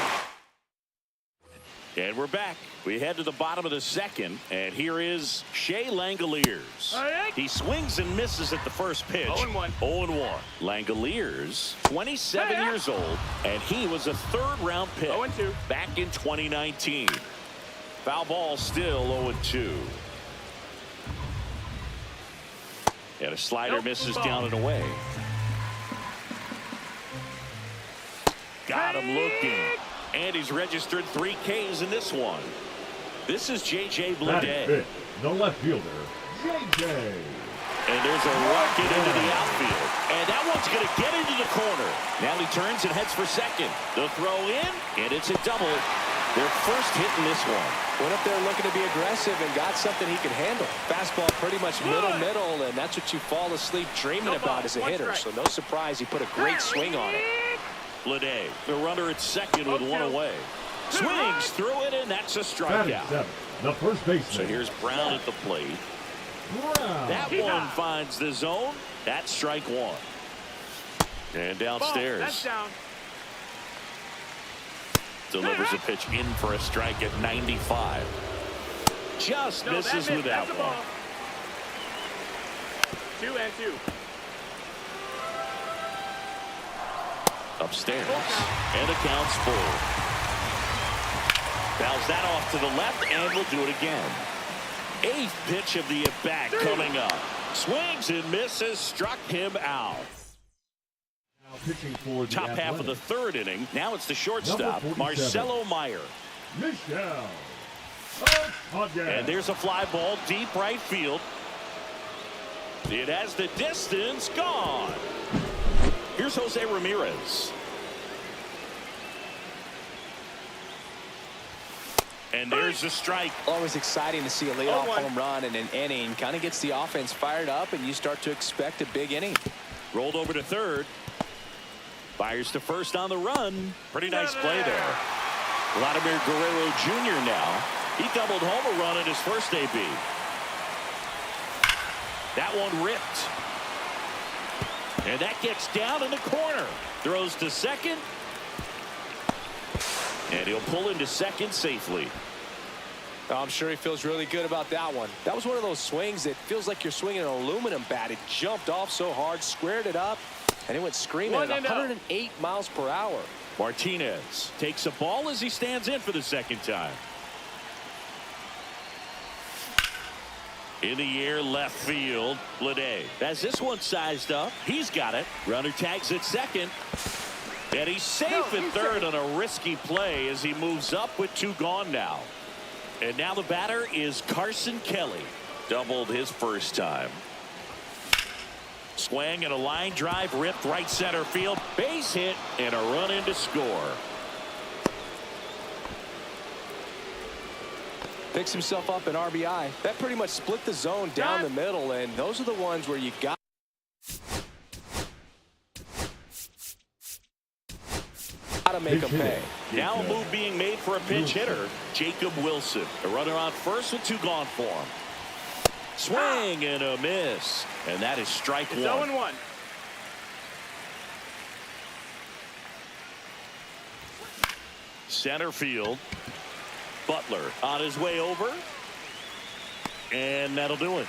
And we're back. We head to the bottom of the second. And here is Shea Langoliers. He swings and misses at the first pitch. 0-1. 0-1. Langoliers, 27 years old. And he was a third-round pick 0-2. back in 2019. Foul ball still 0-2. And a slider misses down and away. Got him looking. And he's registered 3 Ks in this one. This is J.J. Bleday. The left fielder, J.J. And there's a rocket into the outfield. And that one's going to get into the corner. Now he turns and heads for second. The throw in, and it's a double. Their first hit in this one. Went up there looking to be aggressive and got something he could handle. Fastball pretty much middle, and that's what you fall asleep dreaming about as a hitter. So no surprise he put a great swing on it. Bleday, the runner at second with 1 away. Swings through it, and that's a strikeout. The first baseman. So here's Brown at the plate. Brown. That one finds the zone. That's strike 1. And downstairs. That's down. Delivers a pitch in for a strike at 95. Just misses with that one. 2-2. Upstairs. And the count's full. Fouls that off to the left, and will do it again. 8th pitch of the at-bat coming up. Swings and misses, struck him out. Now pitching for the Top half of the 3rd inning. Now it's the shortstop, Marcelo Meyer. Michelle. And there's a fly ball deep right field. It has the distance, gone. Here's Jose Ramirez. And there's a strike. Always exciting to see a leadoff home run in an inning. Kind of gets the offense fired up, and you start to expect a big inning. Rolled over to third. Fires to first on the run. Pretty nice play there. Vladimir Guerrero Jr. now. He doubled home a run in his first AB. That one ripped. And that gets down in the corner. Throws to second. And he'll pull into second safely. I'm sure he feels really good about that one. That was one of those swings that feels like you're swinging an aluminum bat. It jumped off so hard, squared it up, and it went screaming at 108 miles per hour. Martinez takes a ball as he stands in for the second time. In the air, left field, Bleday. As this one sized up, he's got it. Runner tags at second. And he's safe at third on a risky play as he moves up with 2 gone now. And now the batter is Carson Kelly. Doubled his first time. Swing and a line drive ripped right center field. Base hit and a run in to score. Picks himself up an RBI. That pretty much split the zone down the middle, and those are the ones where you got to make them pay. Now a move being made for a pinch hitter, Jacob Wilson. The runner on first with 2 gone for him. Swing and a miss. And that is strike 1. 0-1. Center field. Butler on his way over. And that'll do it.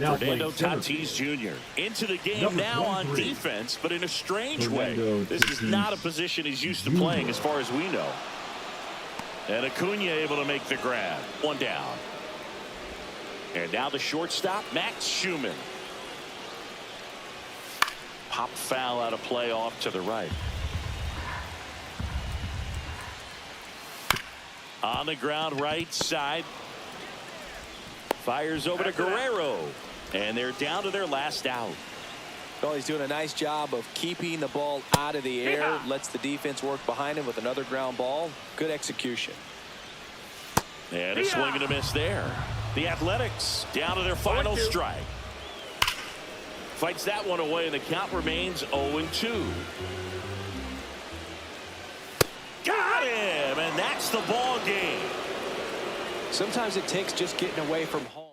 Now Fernando Tatis Jr. into the game now on defense, but in a strange way. This is not a position he's used to playing as far as we know. And Acuna able to make the grab. 1 down. And now the shortstop, Max Schumann. Pop foul out of play off to the right. On the ground right side. Fires over to Guerrero. And they're down to their last out. Well, he's doing a nice job of keeping the ball out of the air. Lets the defense work behind him with another ground ball. Good execution. And a swing and a miss there. The Athletics down to their final strike. Fights that one away, and the count remains 0-2. Got him, and that's the ball game. Sometimes it takes just getting away from home.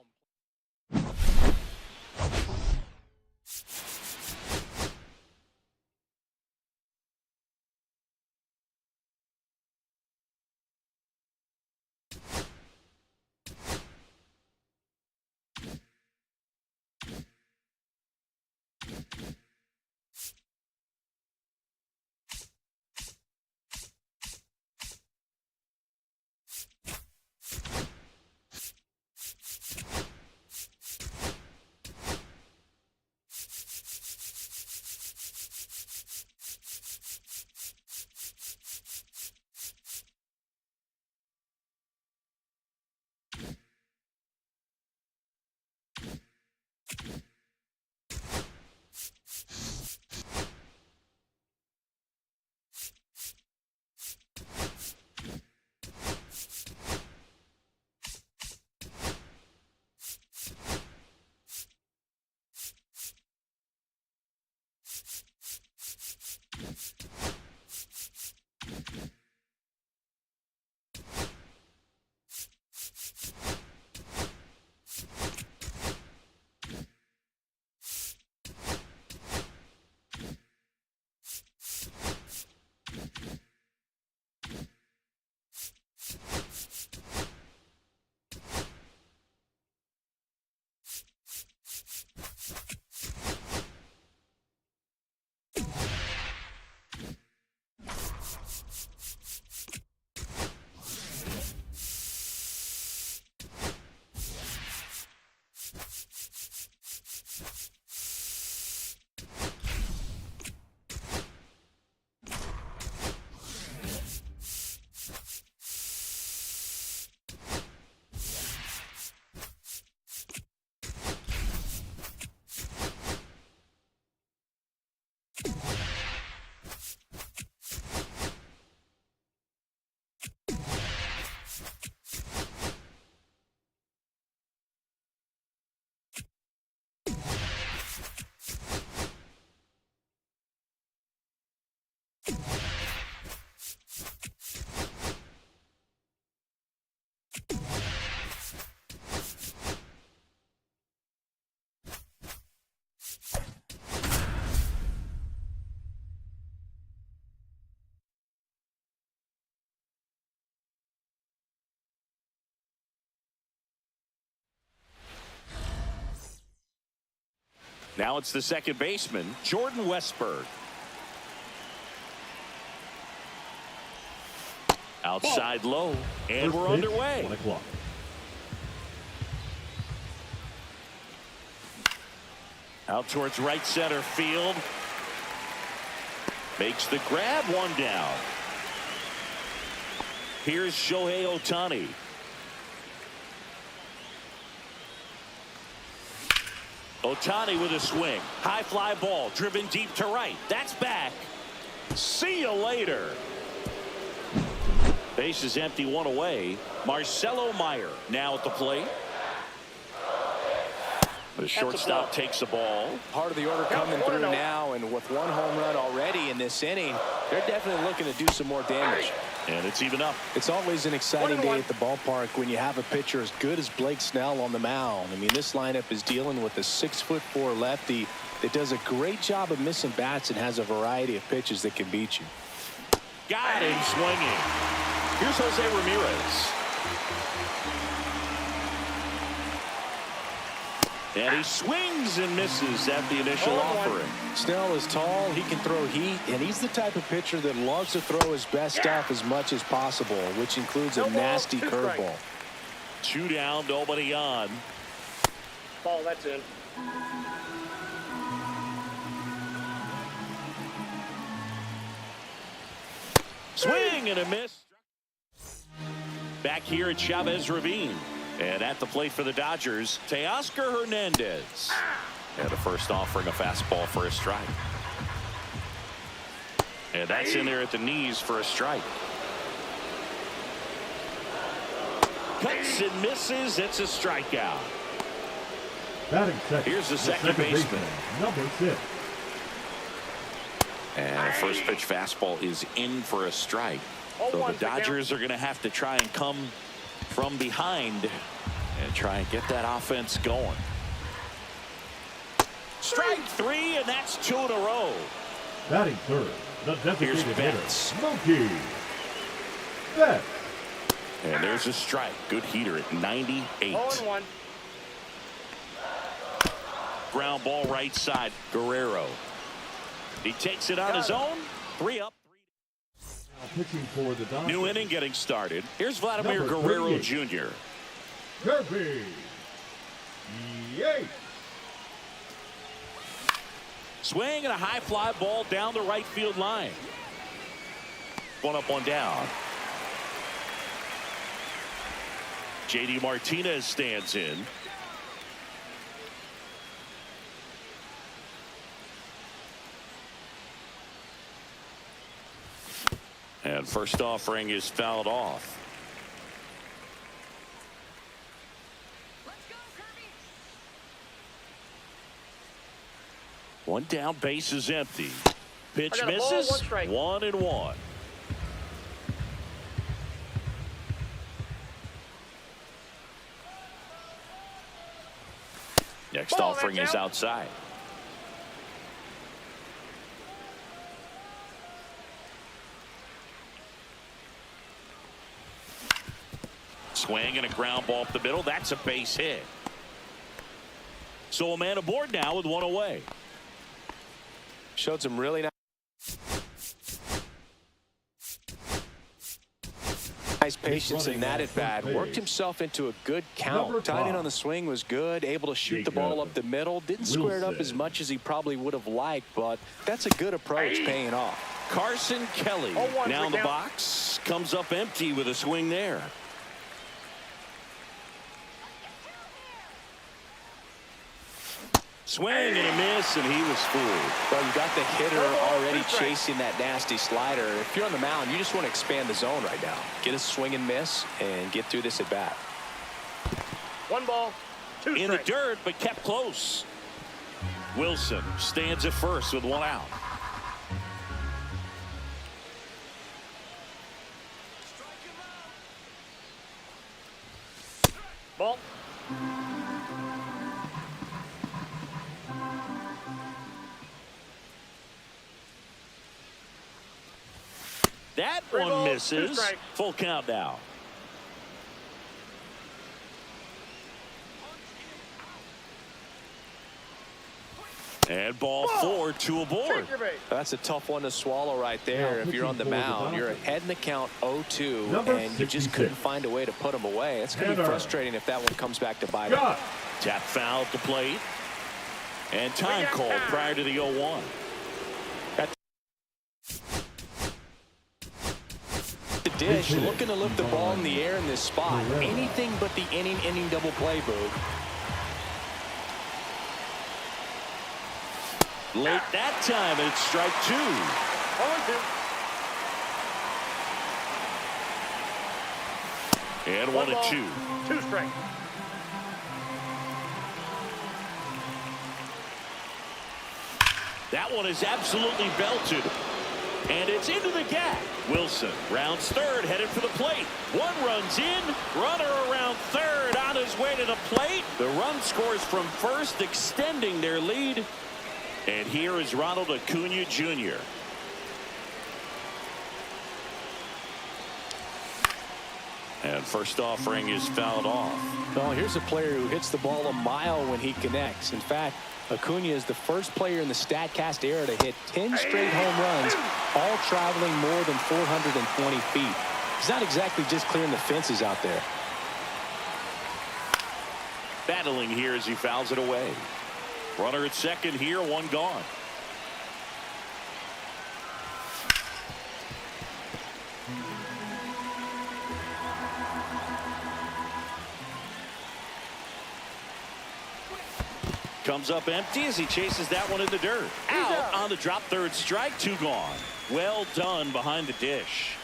Now it's the second baseman, Jordan Westburg. Outside low, and First we're pitch, underway. 1 o'clock. Out towards right center field. Makes the grab, one down. Here's Shohei Ohtani. Ohtani with a swing. High fly ball driven deep to right. That's back. See you later. Base is empty, one away. Marcelo Meyer now at the plate. The shortstop takes the ball. Part of the order coming through now, and with one home run already in this inning, they're definitely looking to do some more damage. And it's even up. It's always an exciting day at the ballpark when you have a pitcher as good as Blake Snell on the mound. I mean, this lineup is dealing with a 6'4" lefty that does a great job of missing bats and has a variety of pitches that can beat you. Got him swinging. Here's Jose Ramirez. And he swings and misses at the initial offering. Snell is tall, he can throw heat, and he's the type of pitcher that loves to throw his best stuff as much as possible, which includes a nasty curveball. 2 down, nobody on. Ball, that's in. Swing and a miss. Back here at Chavez Ravine. And at the plate for the Dodgers, Teoscar Hernandez. And a first offering, a fastball for a strike. And that's in there at the knees for a strike. Cuts and misses. It's a strikeout. Batting second. Here's the second baseman. Number 6. And first pitch fastball is in for a strike. So the Dodgers are going to have to try and come from behind and try and get that offense going. Strike 3, and that's 2 in a row. Batting third, the designated hitter, Betts. Mookie Betts. And there's a strike. Good heater at 98. 0-1. Ground ball right side. Guerrero. He takes it on his own. 3 up. Now pitching for the Dodgers. New inning getting started. Here's Vladimir Number Guerrero 38. Jr. Kirby Yates. Swing and a high fly ball down the right field line. One up, one down. JD Martinez stands in. And first offering is fouled off. One down, base is empty. Pitch misses. 1-1. Next offering is outside. Swing and a ground ball up the middle. That's a base hit. So a man aboard now with one away. Showed some really nice patience in that at bat. Worked himself into a good count. Timing on the swing was good. Able to shoot the ball up the middle. Didn't square it up as much as he probably would have liked, but that's a good approach, paying off. Carson Kelly now in the box. Comes up empty with a swing there. Swing and a miss, and he was fooled. Well, you got the hitter already chasing that nasty slider. If you're on the mound, you just want to expand the zone right now. Get a swing and miss and get through this at bat. 1 ball, 2 strikes. In the dirt, but kept close. Wilson stands at first with 1 out. Ball. That 3 one balls, 2 misses. strikes. Full count now. And ball 4, 2 aboard. Take your base. That's a tough one to swallow right there. If you're on the mound, you're ahead in the count 0-2, and you just couldn't find a way to put them away. It's going to be frustrating if that one comes back to bite him. Tap foul at the plate. And time called prior to the 0-1. The dish looking to lift the ball in the air in this spot. Anything but the inning double play, Boog. Late that time, and it's strike 2. 0-2. And 1-2. 2 strikes. That one is absolutely belted. And it's into the gap. Wilson rounds third, headed for the plate. 1 runs in. Runner around third on his way to the plate. The run scores from first, extending their lead. And here is Ronald Acuna Jr. And first offering is fouled off. Well, here's a player who hits the ball a mile when he connects. In fact, Acuna is the first player in the StatCast era to hit 10 straight home runs, all traveling more than 420 feet. He's not exactly just clearing the fences out there. Battling here as he fouls it away. Runner at second here, 1 gone. Comes up empty as he chases that one in the dirt. Out on the drop, third strike, 2 gone. Well done behind the dish.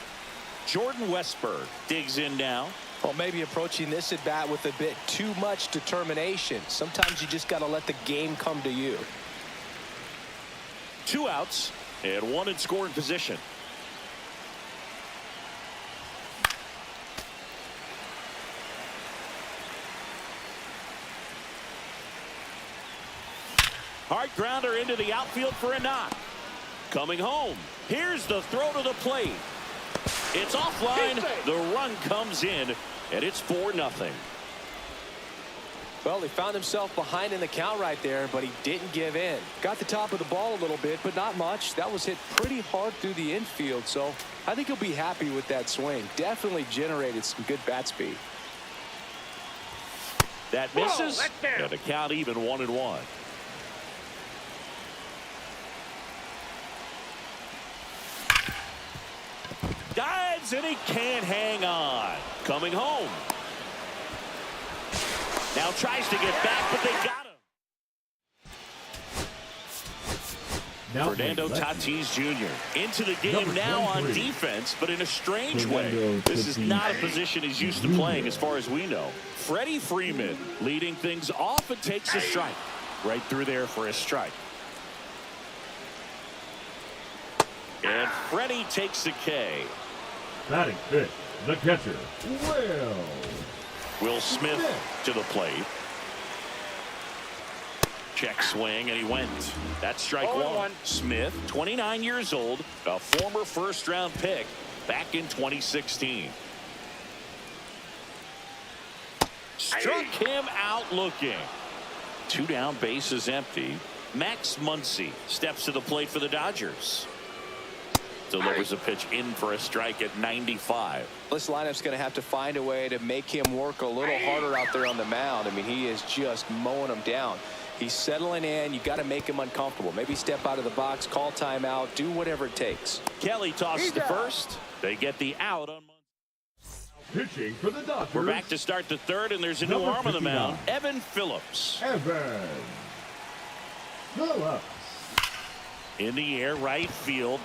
Jordan Westberg digs in now. Well, maybe approaching this at bat with a bit too much determination. Sometimes you just got to let the game come to you. 2 outs and 1 in scoring position. Hard grounder into the outfield for a knock. Coming home. Here's the throw to the plate. It's offline. The run comes in, and it's 4-0. Well, he found himself behind in the count right there, but he didn't give in. Got the top of the ball a little bit, but not much. That was hit pretty hard through the infield, so I think he'll be happy with that swing. Definitely generated some good bat speed. That misses, and the count even 1-1. Dives, and he can't hang on. Coming home. Now tries to get back, but they got him. Now Fernando Tatis Jr. into the game now on defense, but in a strange way. This is not a position he's used to playing as far as we know. Freddie Freeman leading things off and takes a strike. Right through there for a strike. And Freddie takes the K. Batting fifth, the catcher, Will Smith to the plate. Check swing, and he went. That's strike 1. Smith, 29 years old, a former first-round pick back in 2016. Struck him out looking. 2 down, bases empty. Max Muncy steps to the plate for the Dodgers. Delivers a pitch in for a strike at 95. This lineup's going to have to find a way to make him work a little harder out there on the mound. I mean, he is just mowing them down. He's settling in. You got to make him uncomfortable. Maybe step out of the box, call timeout, do whatever it takes. Kelly tosses to first. They get the out on Muncy. pitching for the Dodgers. We're back to start the third, and there's a new arm on the mound. Evan Phillips. Evan Phillips. In the air, right field.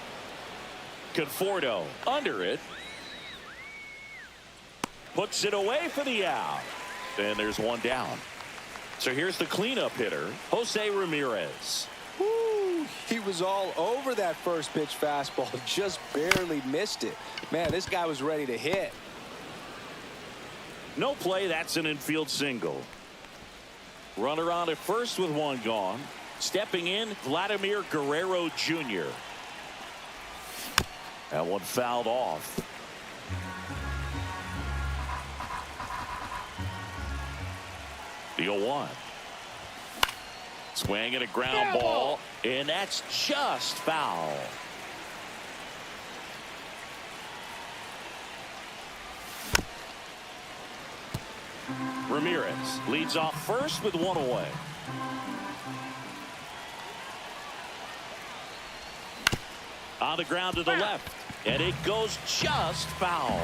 Conforto under it. Puts it away for the out. And there's 1 down. So here's the cleanup hitter, Jose Ramirez. Woo, he was all over that first pitch fastball. Just barely missed it. Man, this guy was ready to hit. No play. That's an infield single. Runner on at first with 1 gone. Stepping in, Vladimir Guerrero Jr. That one fouled off. The 0-1. Swing and a ground ball, and that's just foul. Ramirez leads off first with 1 away. On the ground to the left, and it goes just foul.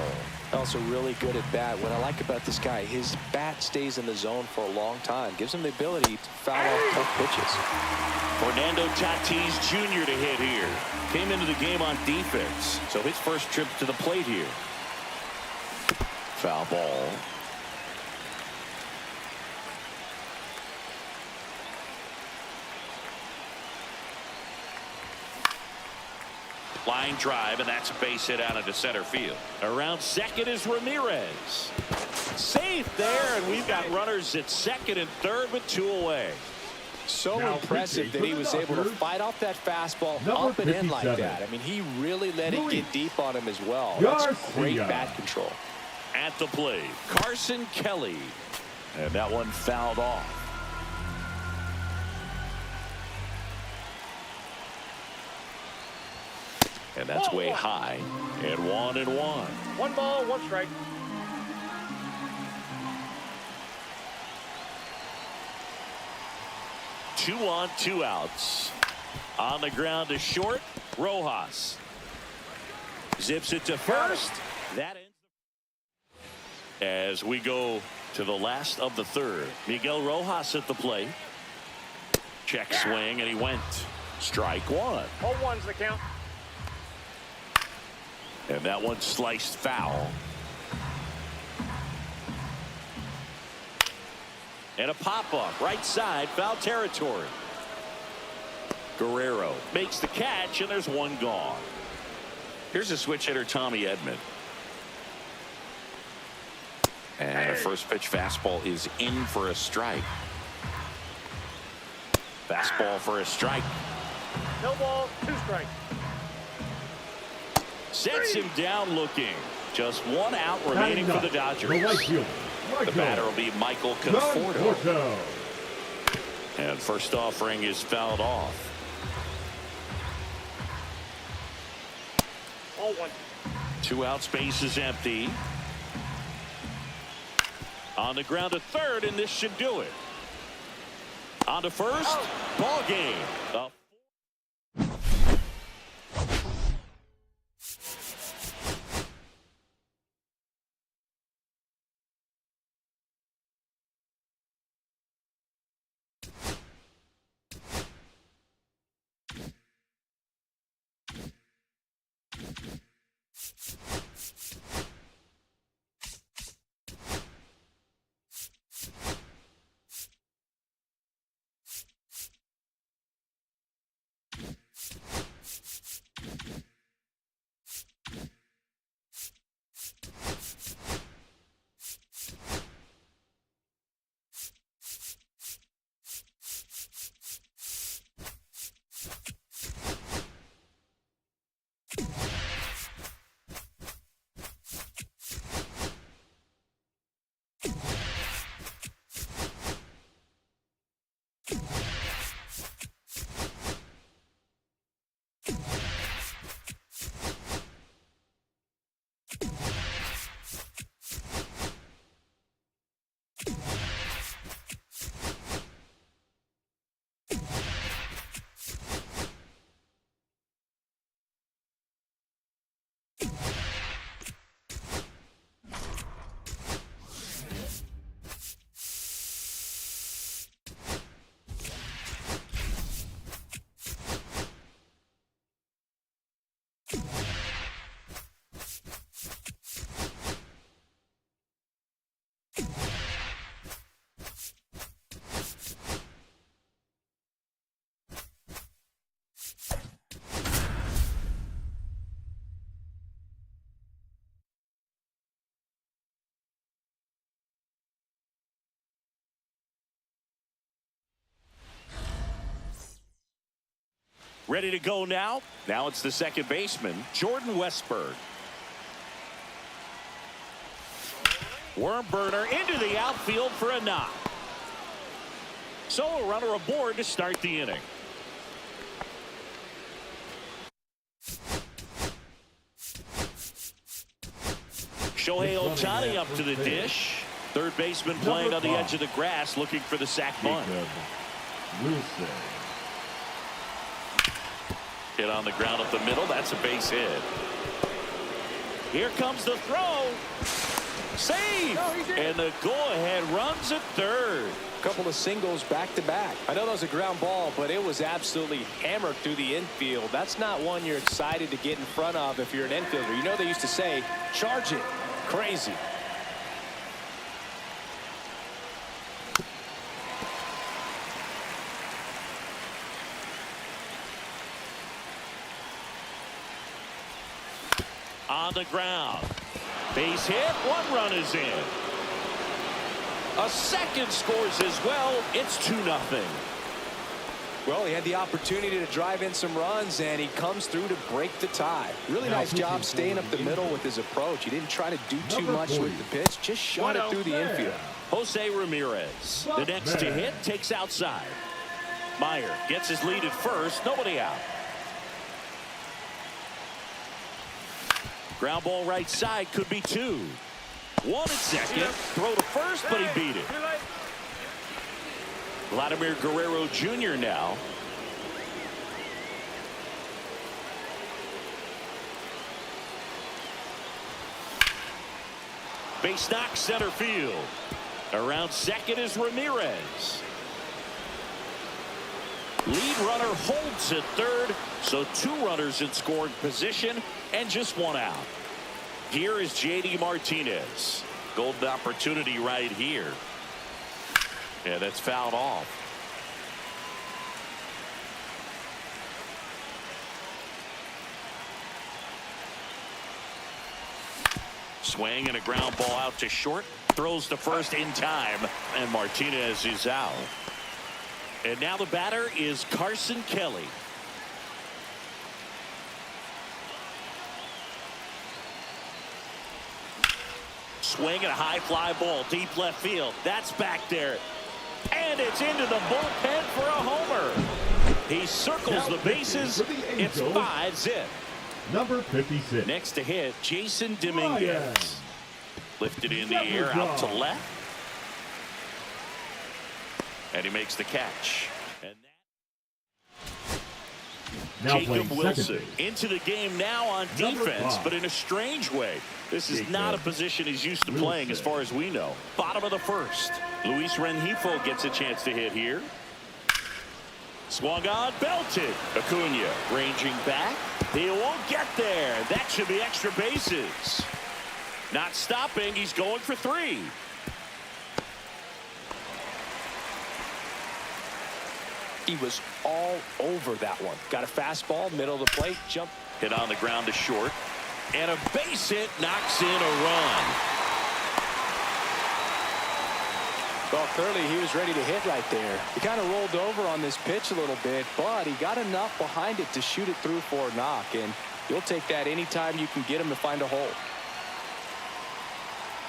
Also really good at bat. What I like about this guy, his bat stays in the zone for a long time. Gives him the ability to foul off tough pitches. Fernando Tatis Jr. to hit here. Came into the game on defense, so his first trip to the plate here. Foul ball. Line drive, and that's a base hit out into center field. Around second is Ramirez. Safe there, and we've got runners at second and third with 2 away. So Now impressive that he was able to fight off that fastball up and in like that. I mean, he really let it get deep on him as well. That's great bat control. At the plate, Carson Kelly. And that one fouled off. And that's way high. And 1-1. 1 ball, 1 strike. Two on, 2 outs. On the ground to short, Rojas. Zips it to first. That ends. As we go to the last of the third. Miguel Rojas at the plate. Check swing, and he went. Strike 1. 0-1's the count. And that one sliced foul. And a pop-up right side, foul territory. Guerrero makes the catch, and there's one gone. Here's a switch hitter, Tommy Edman. And a first pitch fastball is in for a strike. Fastball for a strike. No ball, 2 strikes. Sets him down looking. Just 1 out remaining for the Dodgers. The batter will be Michael Conforto. And first offering is fouled off. 0-1. 2 out, space is empty. On the ground to third, and this should do it. On to first, ball game. Ready to go now. Now it's the second baseman, Jordan Westburg. Worm burner into the outfield for a knock. So a runner aboard to start the inning. Shohei Ohtani up to the dish. Third baseman playing on the edge of the grass, looking for the sac bunt. Hit on the ground up the middle. That's a base hit. Here comes the throw. Save. And the go-ahead runs at third. Couple of singles back-to-back. I know that was a ground ball, but it was absolutely hammered through the infield. That's not one you're excited to get in front of if you're an infielder. You know they used to say, charge it. Crazy. On the ground. Base hit. 1 run is in. A second scores as well. It's 2-0. Well, he had the opportunity to drive in some runs, and he comes through to break the tie. Really nice job staying up the middle with his approach. He didn't try to do too much with the pitch, just shot it through the infield. Jose Ramirez, the next to hit, takes outside. Meyer gets his lead at first. Nobody out. Ground ball right side, could be 2. 1 at second. Throw to first, but he beat it. Vladimir Guerrero Jr. now. Base knock, center field. Around second is Ramirez. Lead runner holds at third, so 2 runners in scoring position and just 1 out. Here is J.D. Martinez. Golden opportunity right here. Yeah, that's fouled off. Swing and a ground ball out to short. Throws to first in time. And Martinez is out. And now the batter is Carson Kelly. Swing and a high fly ball deep left field. That's back there. And it's into the bullpen for a homer. He circles the bases. It's 5-zip. Number 56. Next to hit, Jason Dominguez. Lifted in the air out to left. And he makes the catch. And Now Jacob playing Wilson second base. into the game now on defense, but in a strange way. This is not a position he's used to playing as far as we know. Bottom of the first. Luis Rengifo gets a chance to hit here. Swung on, belted. Acuna ranging back. He won't get there. That should be extra bases. Not stopping. He's going for 3. He was all over that one. Got a fastball, middle of the plate, jump. Hit on the ground to short. And a base hit knocks in a run. Well, clearly he was ready to hit right there. He kind of rolled over on this pitch a little bit, but he got enough behind it to shoot it through for a knock. And you'll take that anytime you can get him to find a hole.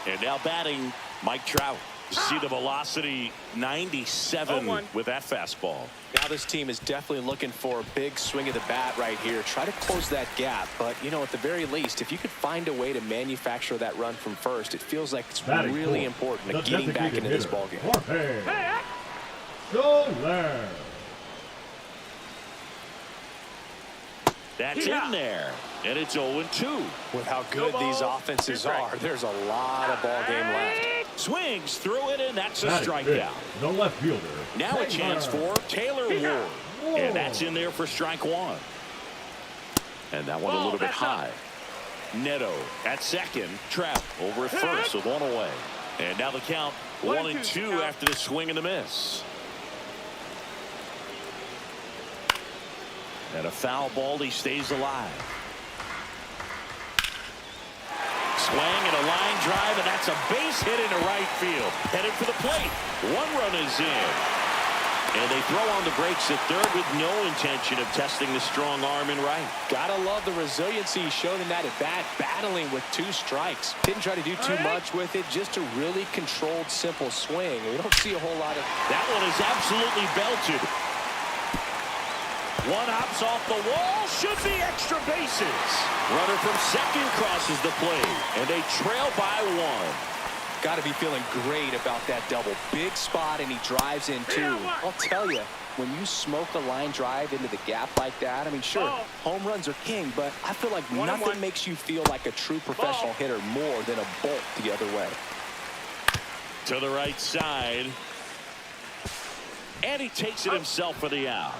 And now batting, Mike Trout. You see the velocity, 97 with that fastball. Now this team is definitely looking for a big swing of the bat right here. Try to close that gap. But, you know, at the very least, if you could find a way to manufacture that run from first, it feels like it's really important to getting back into this ballgame. Soler. That's in there. And it's 0-2. With how good these offenses are, there's a lot of ball game left. Swings through it, and that's a strikeout. The left fielder. Now a chance for Taylor Ward. And that's in there for strike 1. And that one a little bit high. Neto at second. Trout over at first with 1 away. And now the count 1-2 after the swing and the miss. And a foul ball. He stays alive. Swing and a line drive, and that's a base hit into right field. Headed for the plate. 1 run is in. And they throw on the brakes at third with no intention of testing the strong arm in right. Gotta love the resiliency he showed in that at bat, battling with 2 strikes. Didn't try to do too much with it, just a really controlled, simple swing. We don't see a whole lot of... That one is absolutely belted. 1 hops off the wall, should be extra bases. Runner from second crosses the plate, and they trail by 1. Got to be feeling great about that double. Big spot, and he drives in too. I'll tell you, when you smoke a line drive into the gap like that, I mean, sure, home runs are king, but I feel like nothing makes you feel like a true professional hitter more than a bolt the other way. To the right side. And he takes it himself for the out.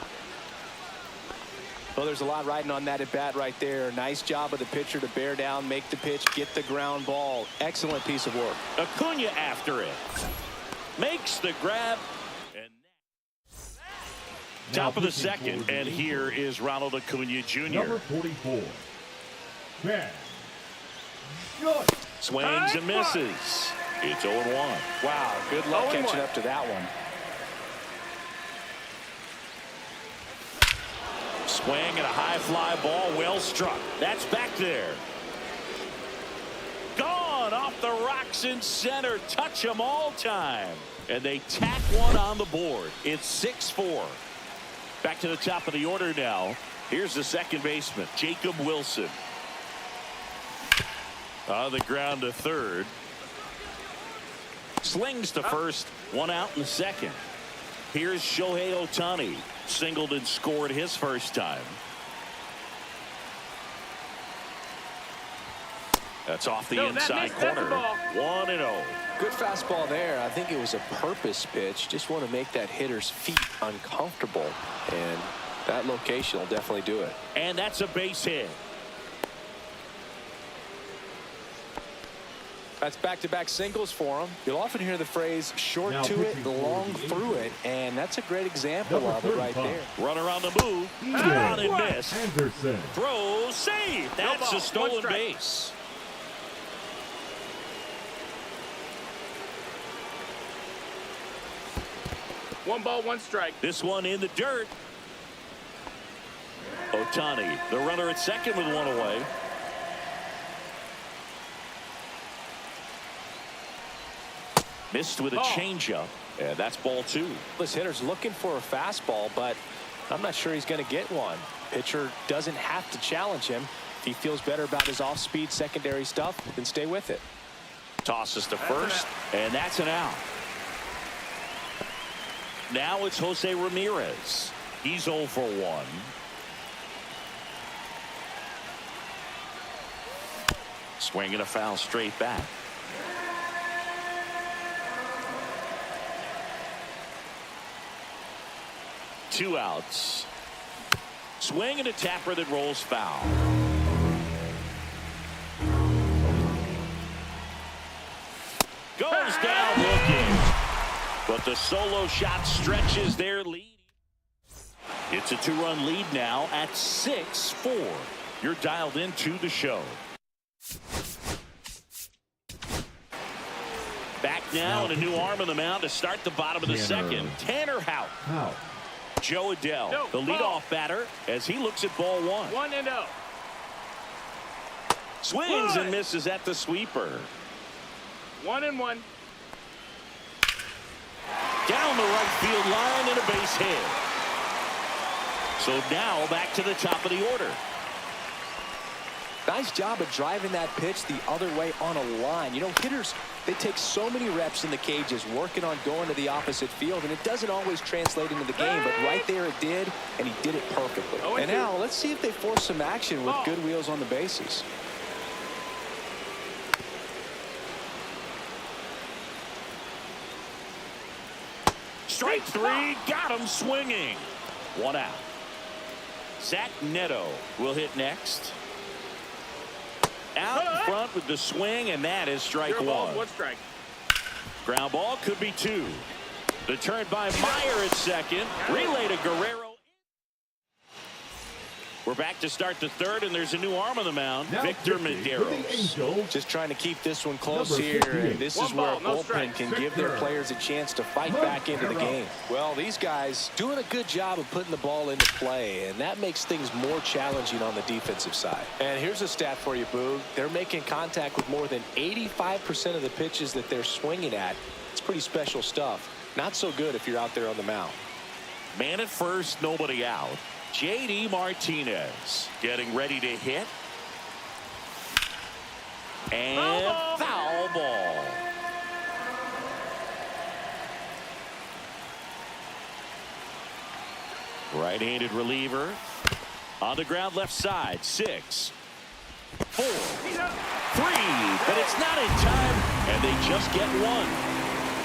Well, there's a lot riding on that at bat right there. Nice job of the pitcher to bear down, make the pitch, get the ground ball. Excellent piece of work. Acuna after it. Makes the grab. And top of the second. And here is Ronald Acuna Jr. Number 44. Ben. Good. Swings and misses. It's 0-1. Wow, good luck catching up to that one. Swing and a high fly ball, well struck. That's back there. Gone off the rocks in center. Touch them all time. And they tack 1 on the board. It's 6-4. Back to the top of the order now. Here's the second baseman, Jacob Wilson. On the ground to third. Slings to first. 1 out in the second. Here's Shohei Ohtani. Singled and scored his first time. That's off the inside corner. 1-0. Good fastball there. I think it was a purpose pitch. Just want to make that hitter's feet uncomfortable. And that location will definitely do it. And that's a base hit. That's back-to-back singles for him. You'll often hear the phrase short Now to it, pitching for long the through it, and that's a great example Number of it right 35. there. Runner on the move. Ian On and miss. Anderson. Throw, save. That's ball, a stolen one strike. base. One ball, one strike. This one in the dirt. Ohtani, the runner at second with one away. Missed with a changeup, and that's ball two. This hitter's looking for a fastball, but I'm not sure he's going to get one. Pitcher doesn't have to challenge him. If he feels better about his off-speed secondary stuff, then stay with it. Tosses to first, and that's an out. Now it's Jose Ramirez. He's 0 for 1. Swinging a foul straight back. Two outs. Swing and a tapper that rolls foul. Goes down looking. But the solo shot stretches their lead. It's a 2-run lead now at 6-4. You're dialed into the show. Back now, and a new arm on the mound to start the bottom of the second. Tanner Houck. Joe Adell, the leadoff batter, as he looks at ball one. 1-0. Swings and misses at the sweeper. 1-1. Down the right field line and a base hit. So now back to the top of the order. Nice job of driving that pitch the other way on a line. You know, hitters, they take so many reps in the cages working on going to the opposite field, and it doesn't always translate into the game, but right there it did, and he did it perfectly. And now let's see if they force some action with good wheels on the bases. Strike three, got him swinging. One out. Zach Neto will hit next. Out in front with the swing, and that is strike one. One strike. Ground ball could be two. The turn by Meyer at second. Relay to Guerrero. We're back to start the third, and there's a new arm on the mound. Now Victor pitching Medeiros. for the Angels, Just trying to keep this one close Number here, 58. and this One is where ball, a no bullpen strike. can give their Victor. players a chance to fight back into the game. Well, these guys doing a good job of putting the ball into play, and that makes things more challenging on the defensive side. And here's a stat for you, Boog. They're making contact with more than 85% of the pitches that they're swinging at. It's pretty special stuff. Not so good if you're out there on the mound. Man at first, nobody out. J.D. Martinez getting ready to hit. And foul ball. Right-handed reliever. On the ground left side. 6, 4, 3. But it's not in time. And they just get one.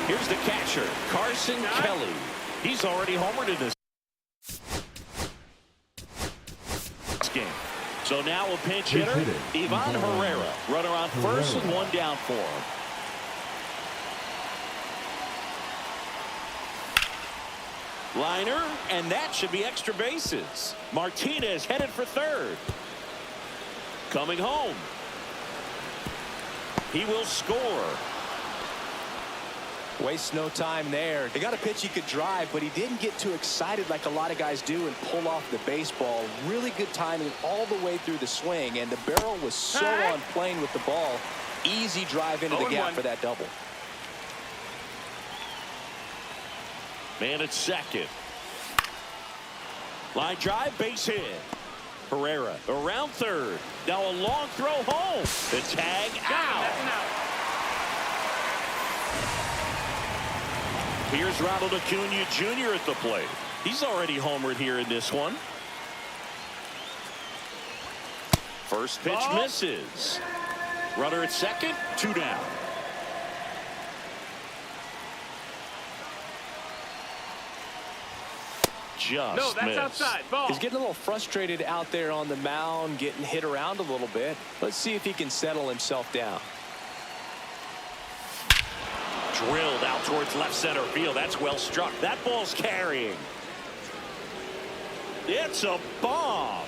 Here's the catcher, Carson Kelly. He's already homered in this game. So now a pinch hitter, Ivan Herrera. Runner on first and one down for him. Liner, and that should be extra bases. Martinez headed for third. Coming home. He will score. Wastes no time there. They got a pitch he could drive, but he didn't get too excited like a lot of guys do and pull off the baseball. Really good timing all the way through the swing, and the barrel was so on plane with the ball. Easy drive into the gap for that double. Man at second. Line drive, base hit. Herrera around third. Now a long throw home. The tag out. Here's Ronald Acuna Jr. at the plate. He's already homered here in this one. First pitch misses. Runner at second, 2 down. Just missed. Outside. Ball. He's getting a little frustrated out there on the mound, getting hit around a little bit. Let's see if he can settle himself down. Drilled out towards left center field. That's well struck. That ball's carrying. It's a bomb.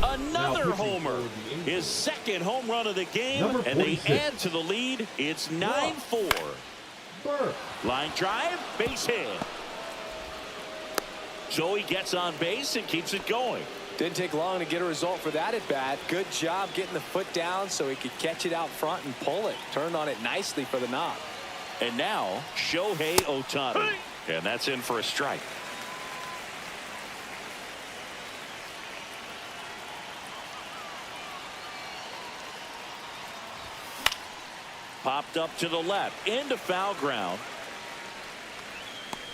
Another homer. His second home run of the game. And they add to the lead. It's 9-4. Line drive. Base hit. Joey gets on base and keeps it going. Didn't take long to get a result for that at bat. Good job getting the foot down so he could catch it out front and pull it. Turned on it nicely for the knock. And now Shohei Ohtani. And that's in for a strike. Popped up to the left into foul ground.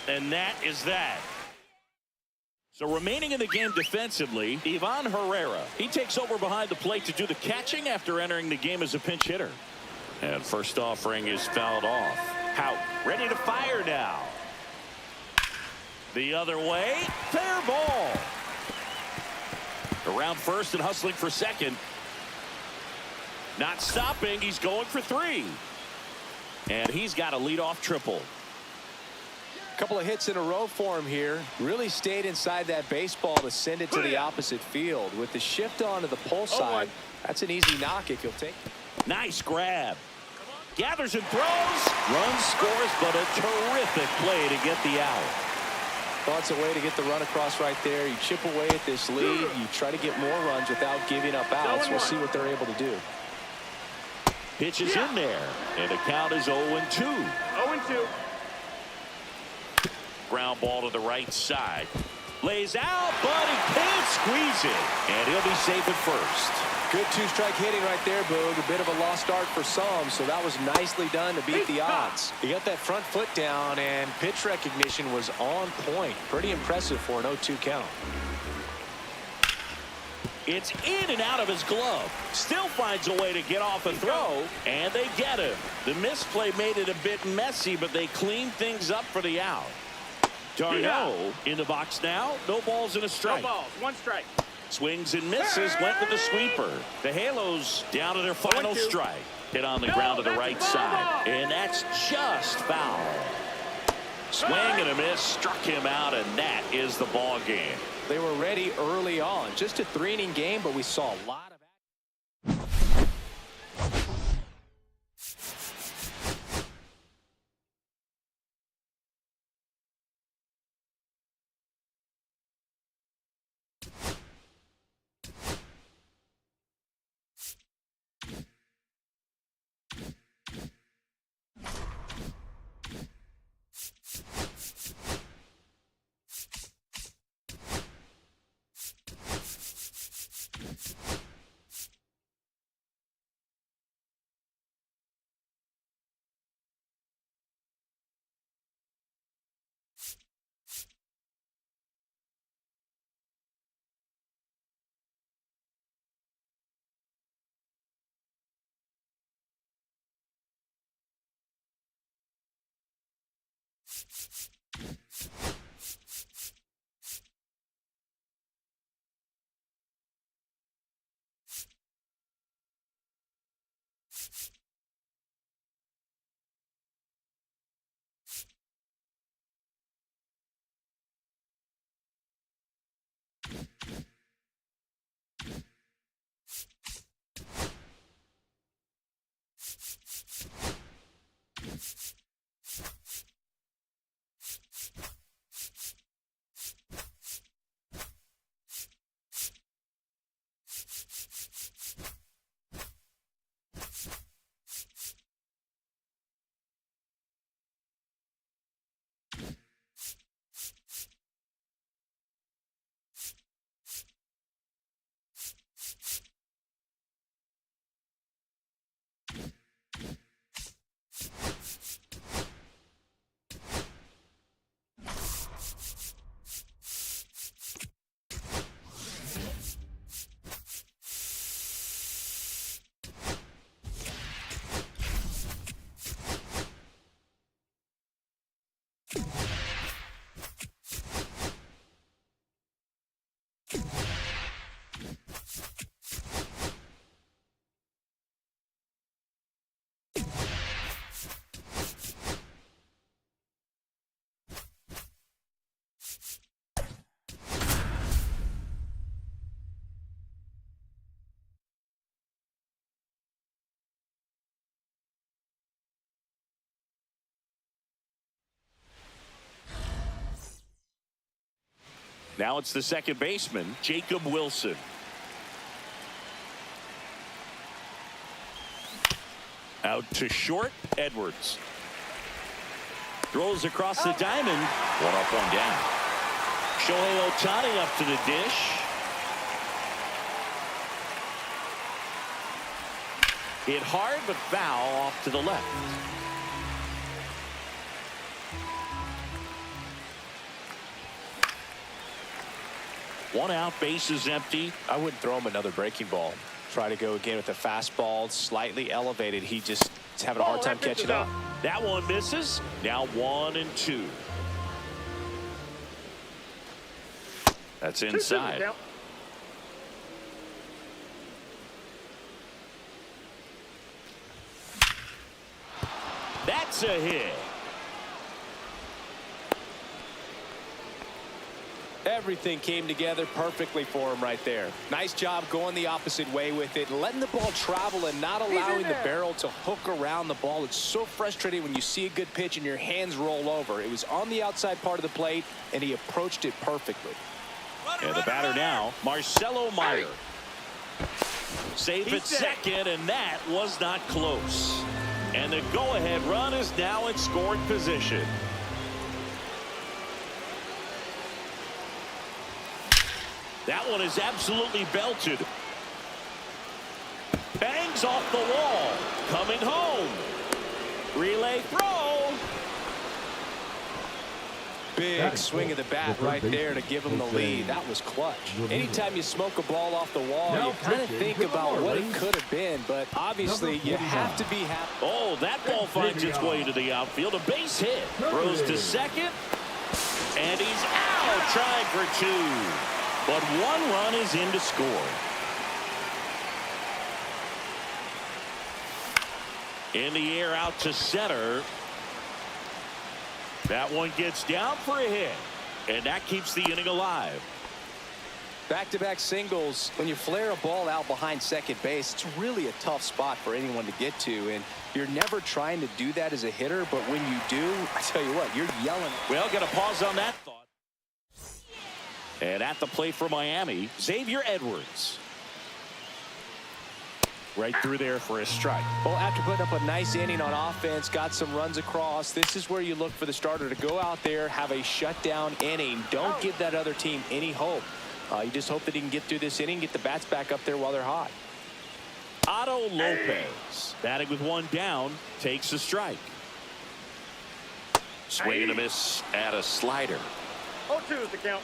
And that is that. So remaining in the game defensively, Ivan Herrera. He takes over behind the plate to do the catching after entering the game as a pinch hitter. And first offering is fouled off. Hout ready to fire now. The other way. Fair ball. Around first and hustling for second. Not stopping. He's going for three. And he's got a leadoff triple. Couple of hits in a row for him here. Really stayed inside that baseball to send it to the opposite field. With the shift onto the pull side, that's an easy knock if you'll take it. Nice grab. Gathers and throws. Run scores, but a terrific play to get the out. Well, it's a way to get the run across right there. You chip away at this lead. You try to get more runs without giving up outs. We'll see what they're able to do. Pitch is in there. And the count is 0-2. 0-2. Ground ball to the right side. Lays out, but he can't squeeze it. And he'll be safe at first. Good two-strike hitting right there, Boog. A bit of a lost start for some, so that was nicely done to beat the odds. He got that front foot down, and pitch recognition was on point. Pretty impressive for an 0-2 count. It's in and out of his glove. Still finds a way to get off a throw, and they get him. The misplay made it a bit messy, but they cleaned things up for the out. Darno in the box now. No balls and a strike. No balls. One strike. Swings and misses. Went with the sweeper. The Halos down to their final strike. Hit on the ground to the right side. And that's just foul. Swing and a miss. Struck him out, and that is the ball game. They were ready early on. Just a 3-inning game, but we saw a lot of Now it's the second baseman, Jacob Wilson. Out to short, Edwards. Throws across the diamond. One up, one down. Shohei Ohtani up to the dish. Hit hard, but foul off to the left. One out, base is empty. I wouldn't throw him another breaking ball. Try to go again with the fastball, slightly elevated. He just is having a hard time catching up. That one misses. Now 1-2. That's inside. That's a hit. Everything came together perfectly for him right there. Nice job going the opposite way with it, letting the ball travel and not allowing the barrel to hook around the ball. It's so frustrating when you see a good pitch and your hands roll over. It was on the outside part of the plate, and he approached it perfectly. And the batter now, Marcelo Meyer. Safe at second, and that was not close. And the go-ahead run is now in scoring position. That one is absolutely belted. Bangs off the wall. Coming home. Relay throw. Big swing of the bat right there to give him the lead. That was clutch. Anytime you smoke a ball off the wall, you kind of think about what it could have been, but obviously you have to be happy. Oh, that ball finds its way to the outfield. A base hit. Throws to second. And he's out, trying for two. But one run is in to score. In the air out to center. That one gets down for a hit. And that keeps the inning alive. Back-to-back singles. When you flare a ball out behind second base, it's really a tough spot for anyone to get to. And you're never trying to do that as a hitter. But when you do, I tell you what, you're yelling. Well, got to pause on that thought. And at the plate for Miami, Xavier Edwards. Right through there for a strike. Well, after putting up a nice inning on offense, got some runs across, this is where you look for the starter to go out there, have a shutdown inning. Don't give that other team any hope. You just hope that he can get through this inning, get the bats back up there while they're hot. Otto Lopez, batting with one down, takes a strike. Swing and a miss at a slider. 0-2 is the count.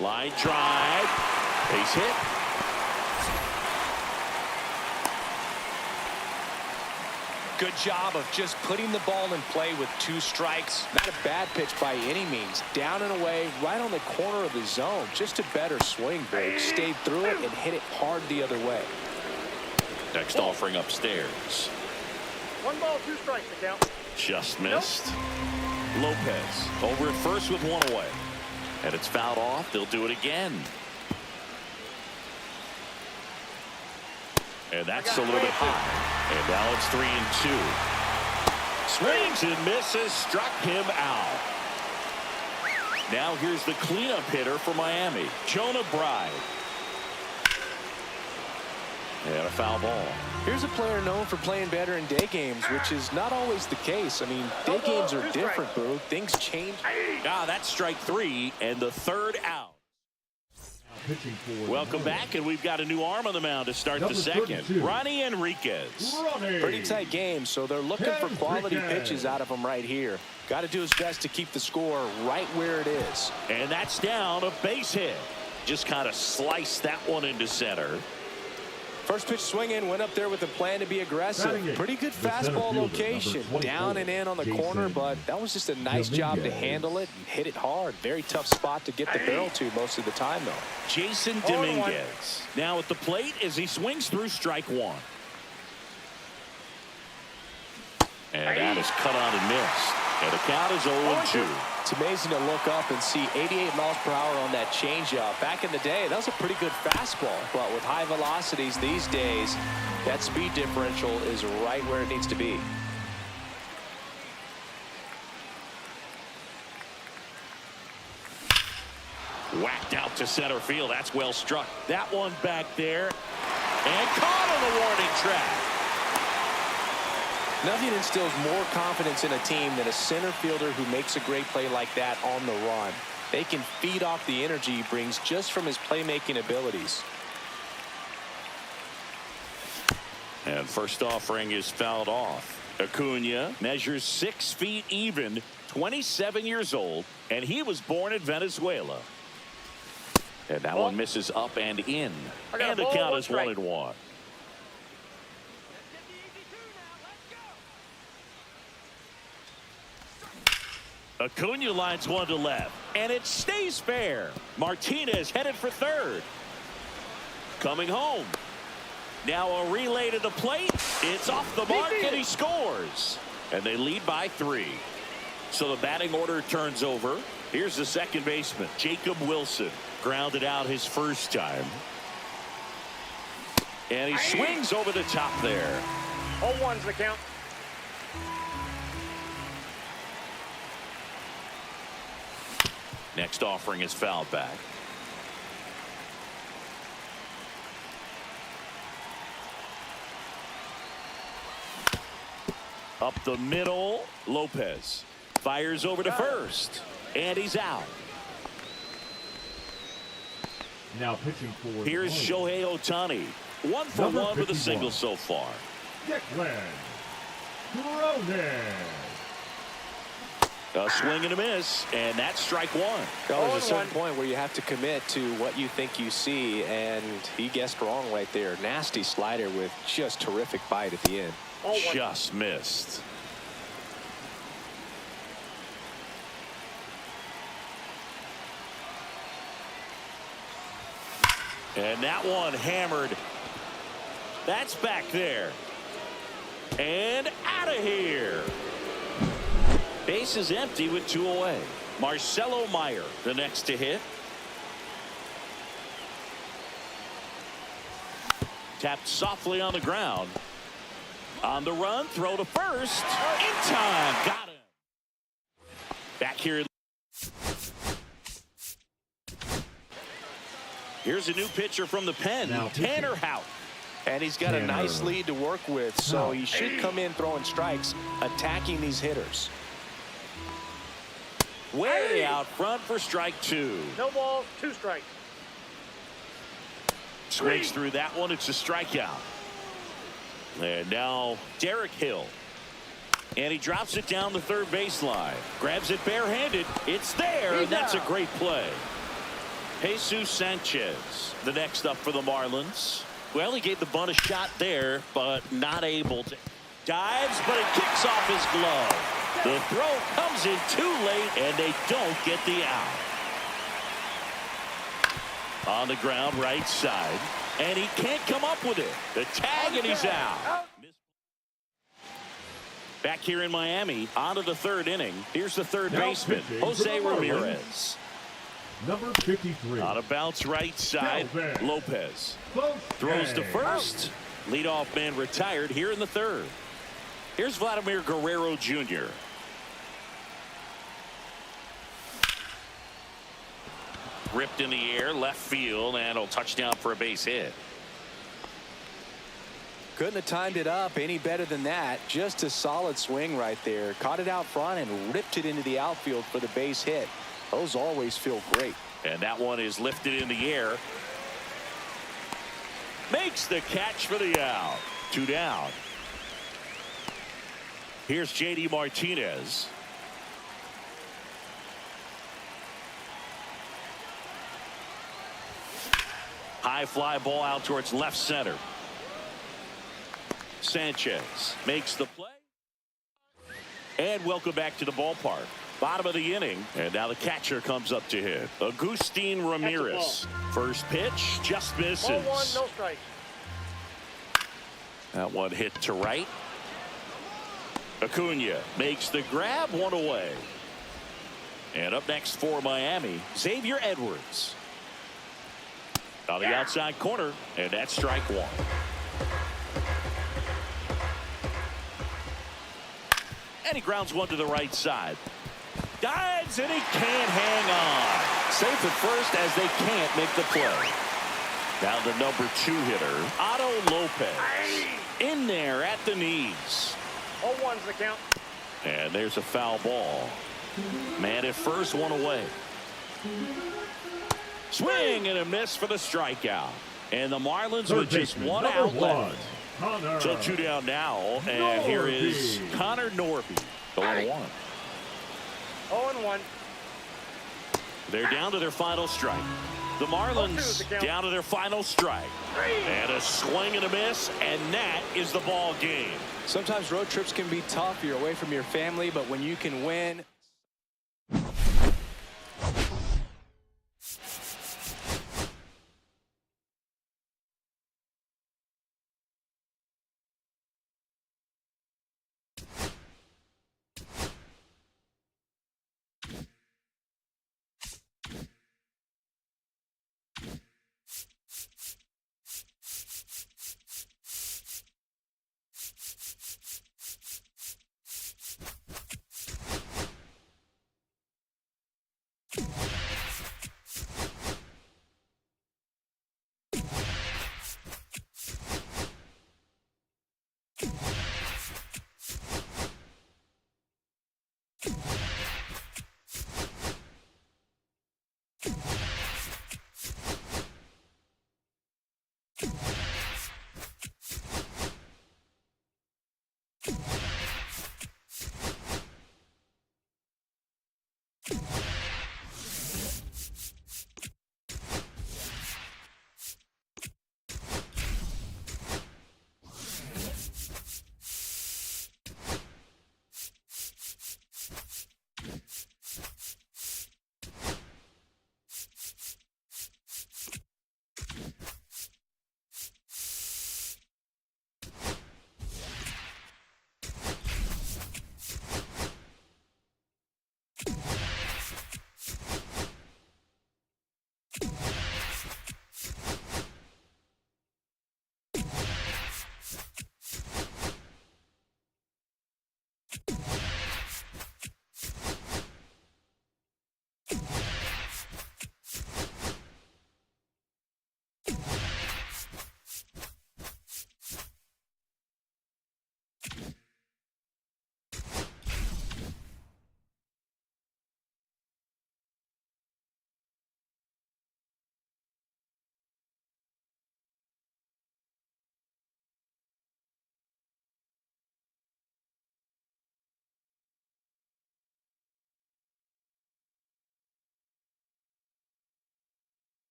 Line drive. Base hit. Good job of just putting the ball in play with two strikes. Not a bad pitch by any means. Down and away, right on the corner of the zone. Just a better swing, Big. Stayed through it and hit it hard the other way. Next offering upstairs. 1 ball, 2 strikes to count. Just missed. Lopez over at first with one away. And it's fouled off. They'll do it again. And that's a little bit high. And now it's 3-2. Swings and misses. Struck him out. Now here's the cleanup hitter for Miami, Jonah Bride. And a foul ball. Here's a player known for playing better in day games, which is not always the case. I mean, day games are different, bro. Things change. That's strike 3 and the third out. Welcome back, and we've got a new arm on the mound to start the second. Ronnie Enriquez. Pretty tight game, so they're looking for quality pitches out of him right here. Got to do his best to keep the score right where it is. And that's down, a base hit. Just kind of sliced that one into center. First pitch swinging, went up there with a plan to be aggressive. Pretty good fastball location. Down and in on the corner, but that was just a nice job to handle it and hit it hard. Very tough spot to get the barrel to most of the time, though. Jason Dominguez now at the plate as he swings through strike 1. And that is cut on and missed. And the count is 0-2. It's amazing to look up and see 88 miles per hour on that changeup. Back in the day, that was a pretty good fastball. But with high velocities these days, that speed differential is right where it needs to be. Whacked out to center field. That's well struck. That one back there. And caught on the warning track. Nothing instills more confidence in a team than a center fielder who makes a great play like that on the run. They can feed off the energy he brings just from his playmaking abilities. And first offering is fouled off. Acuna measures 6 feet even, 27 years old, and he was born in Venezuela. And that one misses up and in. And the count is 1-1. Acuna lines one to left, and it stays fair. Martinez headed for third. Coming home. Now a relay to the plate. It's off the mark, and he scores. And they lead by 3. So the batting order turns over. Here's the second baseman, Jacob Wilson. Grounded out his first time. And he swings over the top there. 0-1's the count. Next offering is fouled back. Up the middle, Lopez fires over to first, and he's out. Now pitching for Here's Shohei Ohtani, 1 for 1 with a single so far. Declan Cronin. A swing and a miss, and that's strike one. There's a certain point where you have to commit to what you think you see, and he guessed wrong right there. Nasty slider with just terrific bite at the end. Just missed. And that one hammered. That's back there. And out of here. Base is empty with 2 away. Marcelo Meyer, the next to hit. Tapped softly on the ground. On the run, throw to first. In time. Got him. Back here. Here's a new pitcher from the pen, Tanner Houck. And he's got a nice lead to work with, so he should come in throwing strikes, attacking these hitters. Way out front for strike 2. No balls, 2 strikes. Swings through that one. It's a strikeout. And now Derek Hill. And he drops it down the third baseline. Grabs it barehanded. It's there, and that's a great play. Jesus Sanchez, the next up for the Marlins. Well, he gave the bunt a shot there, but not able to. Dives, but it kicks off his glove. The throw comes in too late, and they don't get the out. On the ground, right side, and he can't come up with it. The tag, and he's out. Back here in Miami, on to the third inning. Here's the third baseman, Jose Ramirez. Number 53. On a bounce right side, Lopez throws to first. Leadoff man retired here in the third. Here's Vladimir Guerrero Jr. Ripped in the air, left field, and a touchdown for a base hit. Couldn't have timed it up any better than that. Just a solid swing right there. Caught it out front and ripped it into the outfield for the base hit. Those always feel great. And that one is lifted in the air. Makes the catch for the out. 2 down. Here's J.D. Martinez. High fly ball out towards left center. Sanchez makes the play. And welcome back to the ballpark. Bottom of the inning, and now the catcher comes up to hit. Agustin Ramirez. First pitch just misses. 0-1, no strike. That one hit to right. Acuna makes the grab, 1 away. And up next for Miami, Xavier Edwards. On the outside corner, and that's strike 1. And he grounds one to the right side. Dives, and he can't hang on. Safe at first as they can't make the play. Down to number 2 hitter, Otto Lopez. In there at the knees. 0-1's the count. And there's a foul ball. Man at first, one away. Swing and a miss for the strikeout. And the Marlins with just one out left. So 2 down now. And here is Connor Norby. The 1-1. 0-1. They're down to their final strike. The Marlins down to their final strike. And a swing and a miss, and that is the ball game. Sometimes road trips can be tough. You're away from your family, but when you can win.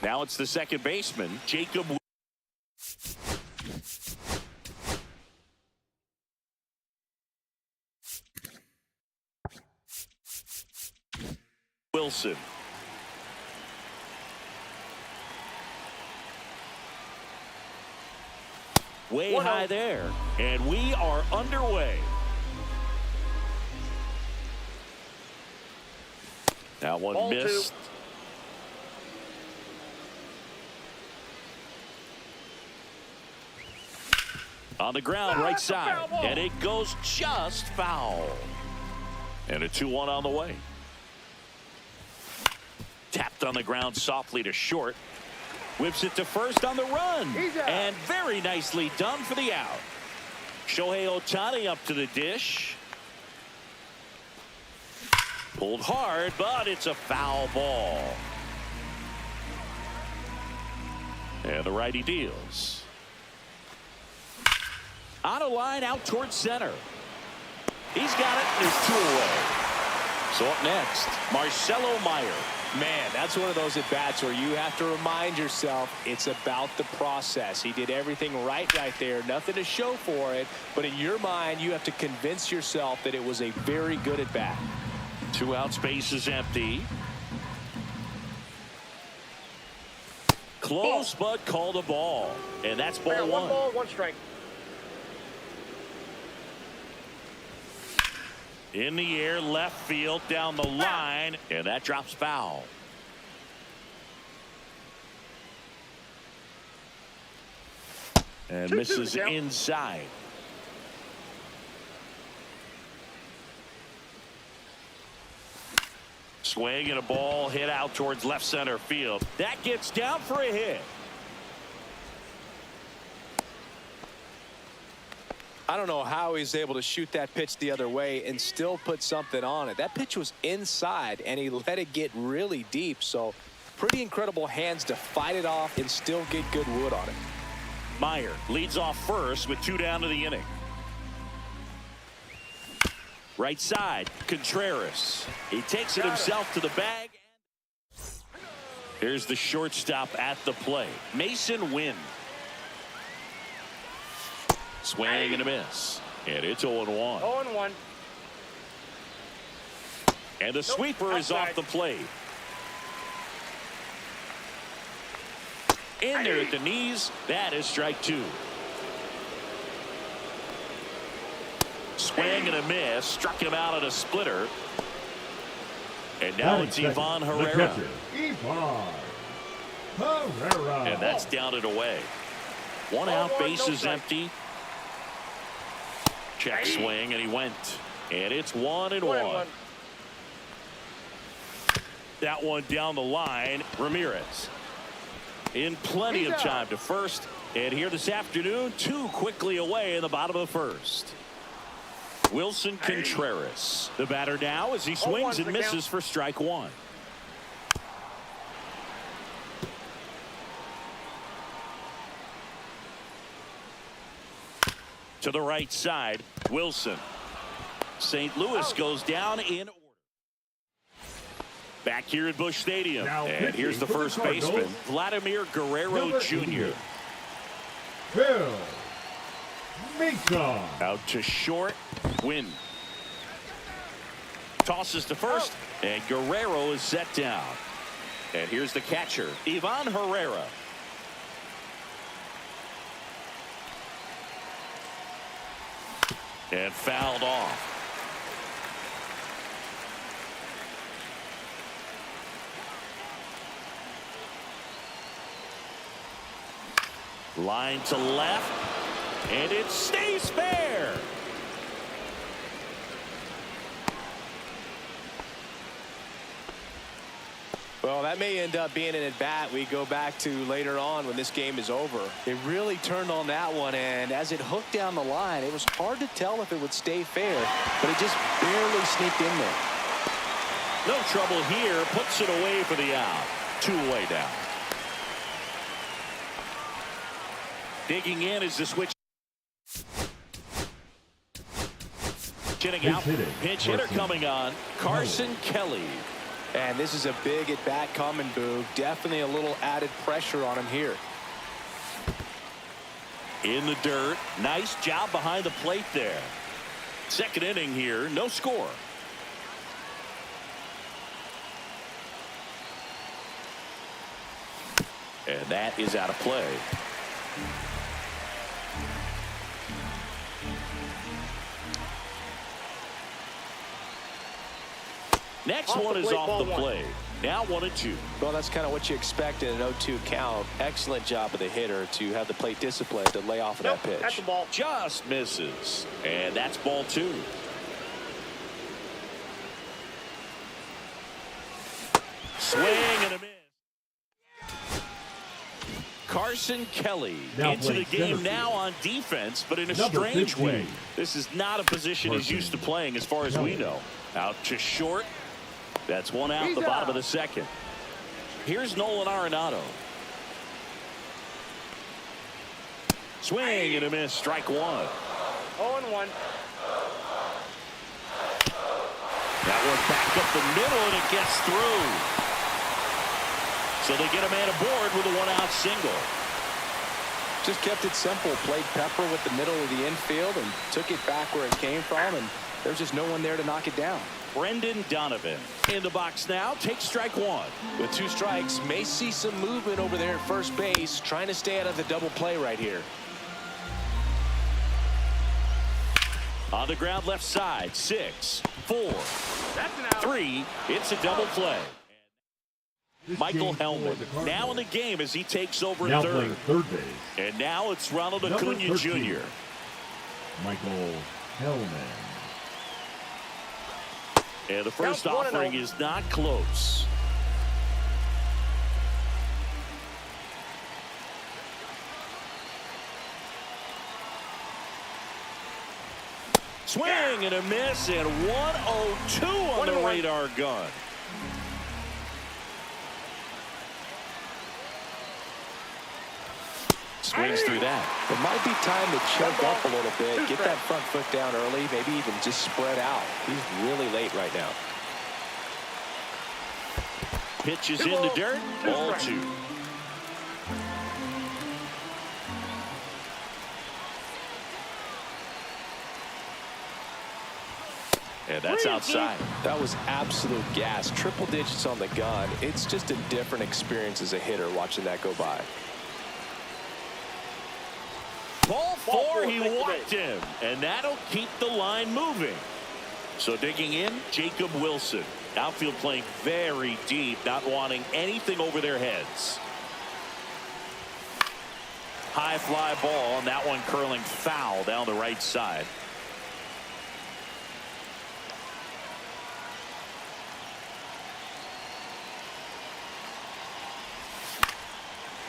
Now it's the second baseman, Jacob Wilson. Way high there, and we are underway. That one Ball missed. 2. On the ground, right side. And it goes just foul. And a 2-1 on the way. Tapped on the ground softly to short. Whips it to first on the run. And very nicely done for the out. Shohei Ohtani up to the dish. Pulled hard, but it's a foul ball. And the righty deals. On a line out towards center. He's got it. There's 2 away. So up next, Marcelo Meyer. Man, that's one of those at-bats where you have to remind yourself it's about the process. He did everything right there. Nothing to show for it. But in your mind, you have to convince yourself that it was a very good at-bat. 2 outs, base is empty. Close, but called a ball. And that's ball 1. 1 ball, 1 strike. In the air, left field, down the line, and that drops foul. And misses inside. Swing and a ball hit out towards left center field. That gets down for a hit. I don't know how he's able to shoot that pitch the other way and still put something on it. That pitch was inside, and he let it get really deep. So pretty incredible hands to fight it off and still get good wood on it. Meyer leads off first with 2 down to the inning. Right side, Contreras. He takes it himself to the bag. Here's the shortstop at the plate, Mason Wynn. Swing and a miss. And it's 0-1. 0-1. And the sweeper is off the plate. In there at the knees. That is strike 2. Swing and a miss. Struck him out at a splitter. And now it's Ivan Herrera. Ivan Herrera. And that's down and away. 1 out, base is empty. Check swing, and he went. And it's 1-1. That one down the line. Ramirez in plenty of time to first. And here this afternoon, 2 quickly away in the bottom of the first. Wilson Contreras, the batter now as he swings and misses for strike 1. To the right side, Wilson. St. Louis goes down in order. Back here at Busch Stadium. And here's the first baseman, Vladimir Guerrero Jr. Phil Mesa. Out to short, Win. Tosses to first, and Guerrero is set down. And here's the catcher, Ivan Herrera. And fouled off. Line to left, and it stays fair. Well, that may end up being an at-bat we go back to later on when this game is over. It really turned on that one, and as it hooked down the line, it was hard to tell if it would stay fair, but it just barely sneaked in there. No trouble here, puts it away for the out. 2 away down. Digging in is the switch. Hitting out. Pinch hitter coming on. Carson Kelly. And this is a big at-bat coming, Boo. Definitely a little added pressure on him here. In the dirt. Nice job behind the plate there. Second inning here. No score. And that is out of play. Next one is off the plate. Now 1-2. Well, that's kind of what you expect in an 0-2 count. Excellent job of the hitter to have the plate discipline to lay off of that pitch. That's the ball. Just misses. And that's ball 2. Swing and a miss. Carson Kelly Now into the playing game center now field. on defense, but in a Number strange 15. way. This is not a position he's used to playing as far as we know. Out to short. That's one out, the bottom of the second. Here's Nolan Arenado. Swing and a miss, strike 1. 0-1. That one back up the middle, and it gets through. So they get a man aboard with a one-out single. Just kept it simple. Played pepper with the middle of the infield and took it back where it came from, and there's just no one there to knock it down. Brendan Donovan in the box now. Takes strike 1. With 2 strikes, may see some movement over there at first base, trying to stay out of the double play right here. On the ground left side. 6, 4, That's an out. 3. It's a double play. This Michael game for Hellman the Cardinals. now in the game as he takes over Now third. playing third base. And now it's Ronald Number Acuna 13. Jr. Michael Hellman. And the first Count 1-0. offering is not close. Swing and a miss, and 1-0-2 on the 1-1. radar gun. Swings through that. It might be time to choke up a little bit, get that front foot down early, maybe even just spread out. He's really late right now. Pitches in the dirt. Ball 2. And that's outside. That was absolute gas. Triple digits on the gun. It's just a different experience as a hitter watching that go by. Ball 4, four, he makes the walked him. And that'll keep the line moving. So digging in, Jacob Wilson. Outfield playing very deep, not wanting anything over their heads. High fly ball, and that one curling foul down the right side.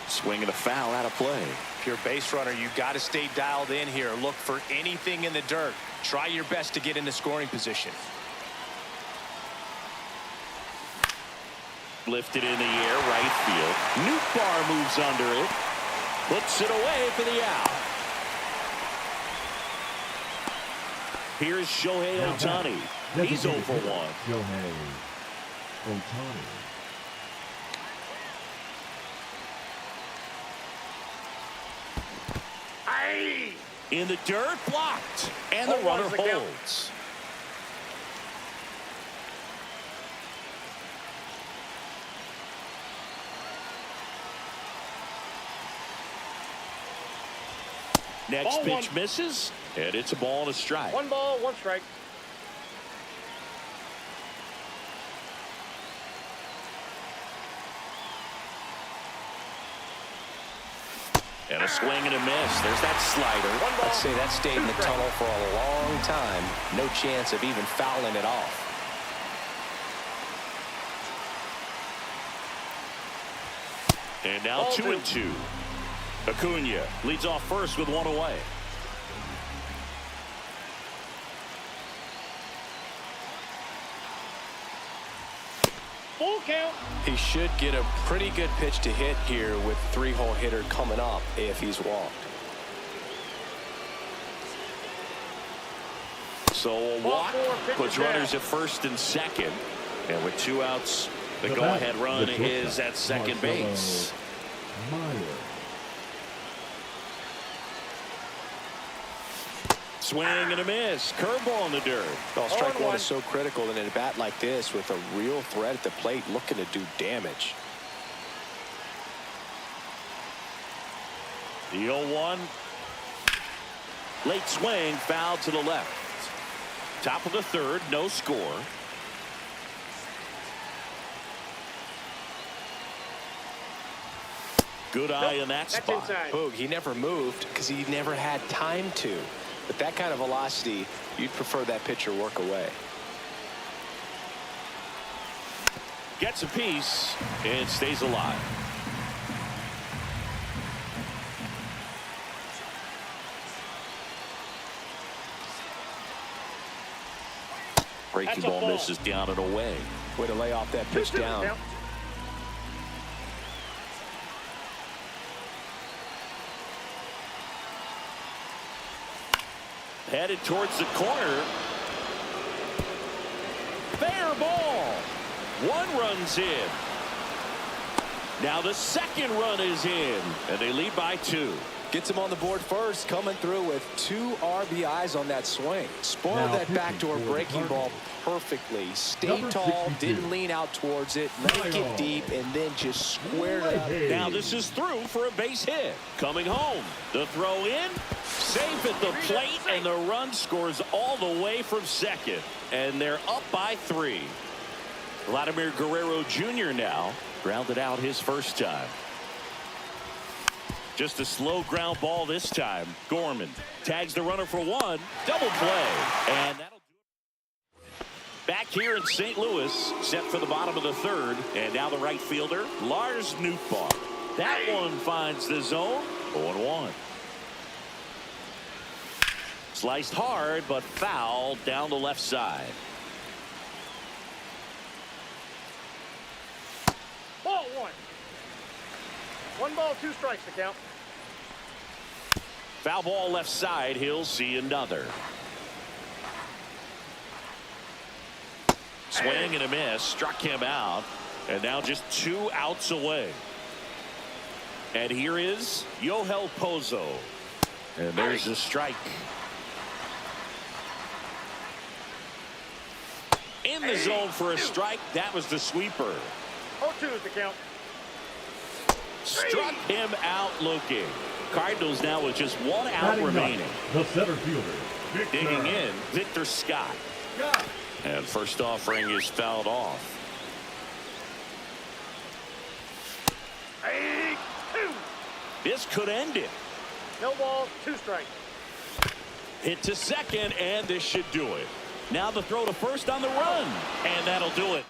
Swing and a foul out of play. If you're a base runner, you got to stay dialed in here. Look for anything in the dirt. Try your best to get in the scoring position. Lifted in the air, right field. Nootbaar moves under it. Puts it away for the out. Here's Shohei Now Ohtani. back, He's 0 designated for hitter, 1. Shohei Ohtani. In the dirt, blocked. And the Hold runner on, the count. holds. Next Ball pitch 1. misses, and it's a ball and a strike. 1 ball, 1 strike. And a swing and a miss. There's that slider. 1 ball. I'd say that stayed in the tunnel for a long time. No chance of even fouling it off. And now Ball 2-2. Acuna leads off first with 1 away. Full count. He should get a pretty good pitch to hit here with 3-hole hitter coming up if he's walked. So a Ball walk 4, pitch puts is down. runners at first and second. And with 2 outs, the The go-ahead batter, run the is shortstop, at second Marcelo base. Meyer. Swing and a miss. Curveball in the dirt. Well, strike 1 0-1. is so critical in a bat like this with a real threat at the plate looking to do damage. The 0-1. Late swing, foul to the left. Top of the third, no score. Good eye in that That's spot. inside. Boog, he never moved because he never had time to. But that kind of velocity, you'd prefer that pitcher work away. Gets a piece and stays alive. Breaking That's a ball ball. misses down and away. Way to lay off that pitch 2-2 down. count. Headed towards the corner. Fair ball. One run's in. Now the second run is in, and they lead by 2. Gets him on the board first, coming through with 2 RBIs on that swing. Spoiled Now that backdoor pitching for the breaking ball Cardinals. perfectly. Stayed Number tall, 62. didn't lean out towards it, let it get deep, and then just squared it up. Hey. Now this is through for a base hit. Coming home. The throw in. Safe at the plate, and the run scores all the way from second. And they're up by 3. Vladimir Guerrero Jr. now grounded out his first time. Just a slow ground ball this time. Gorman tags the runner for 1. Double play. And that'll do it. Back here in St. Louis, set for the bottom of the 3rd. And now the right fielder, Lars Nootbaar. That one finds the zone. 0-1. Sliced hard, but foul down the left side. Ball 1. 1 ball, 2 strikes to count. Foul ball left side. He'll see another. Swing and a miss. Struck him out. And now just 2 outs away. And here is Yohel Pozo. And there's a strike. In the zone for a strike. That was the sweeper. 0-2 is the count. Struck him out looking. Cardinals now with just 1 out Batting remaining. ninth, the center fielder, Victor. Digging in, Victor Scott. And first offering is fouled off. 2. This could end it. No balls, 2 strikes. Hit to second, and this should do it. Now the throw to first on the run, and that'll do it.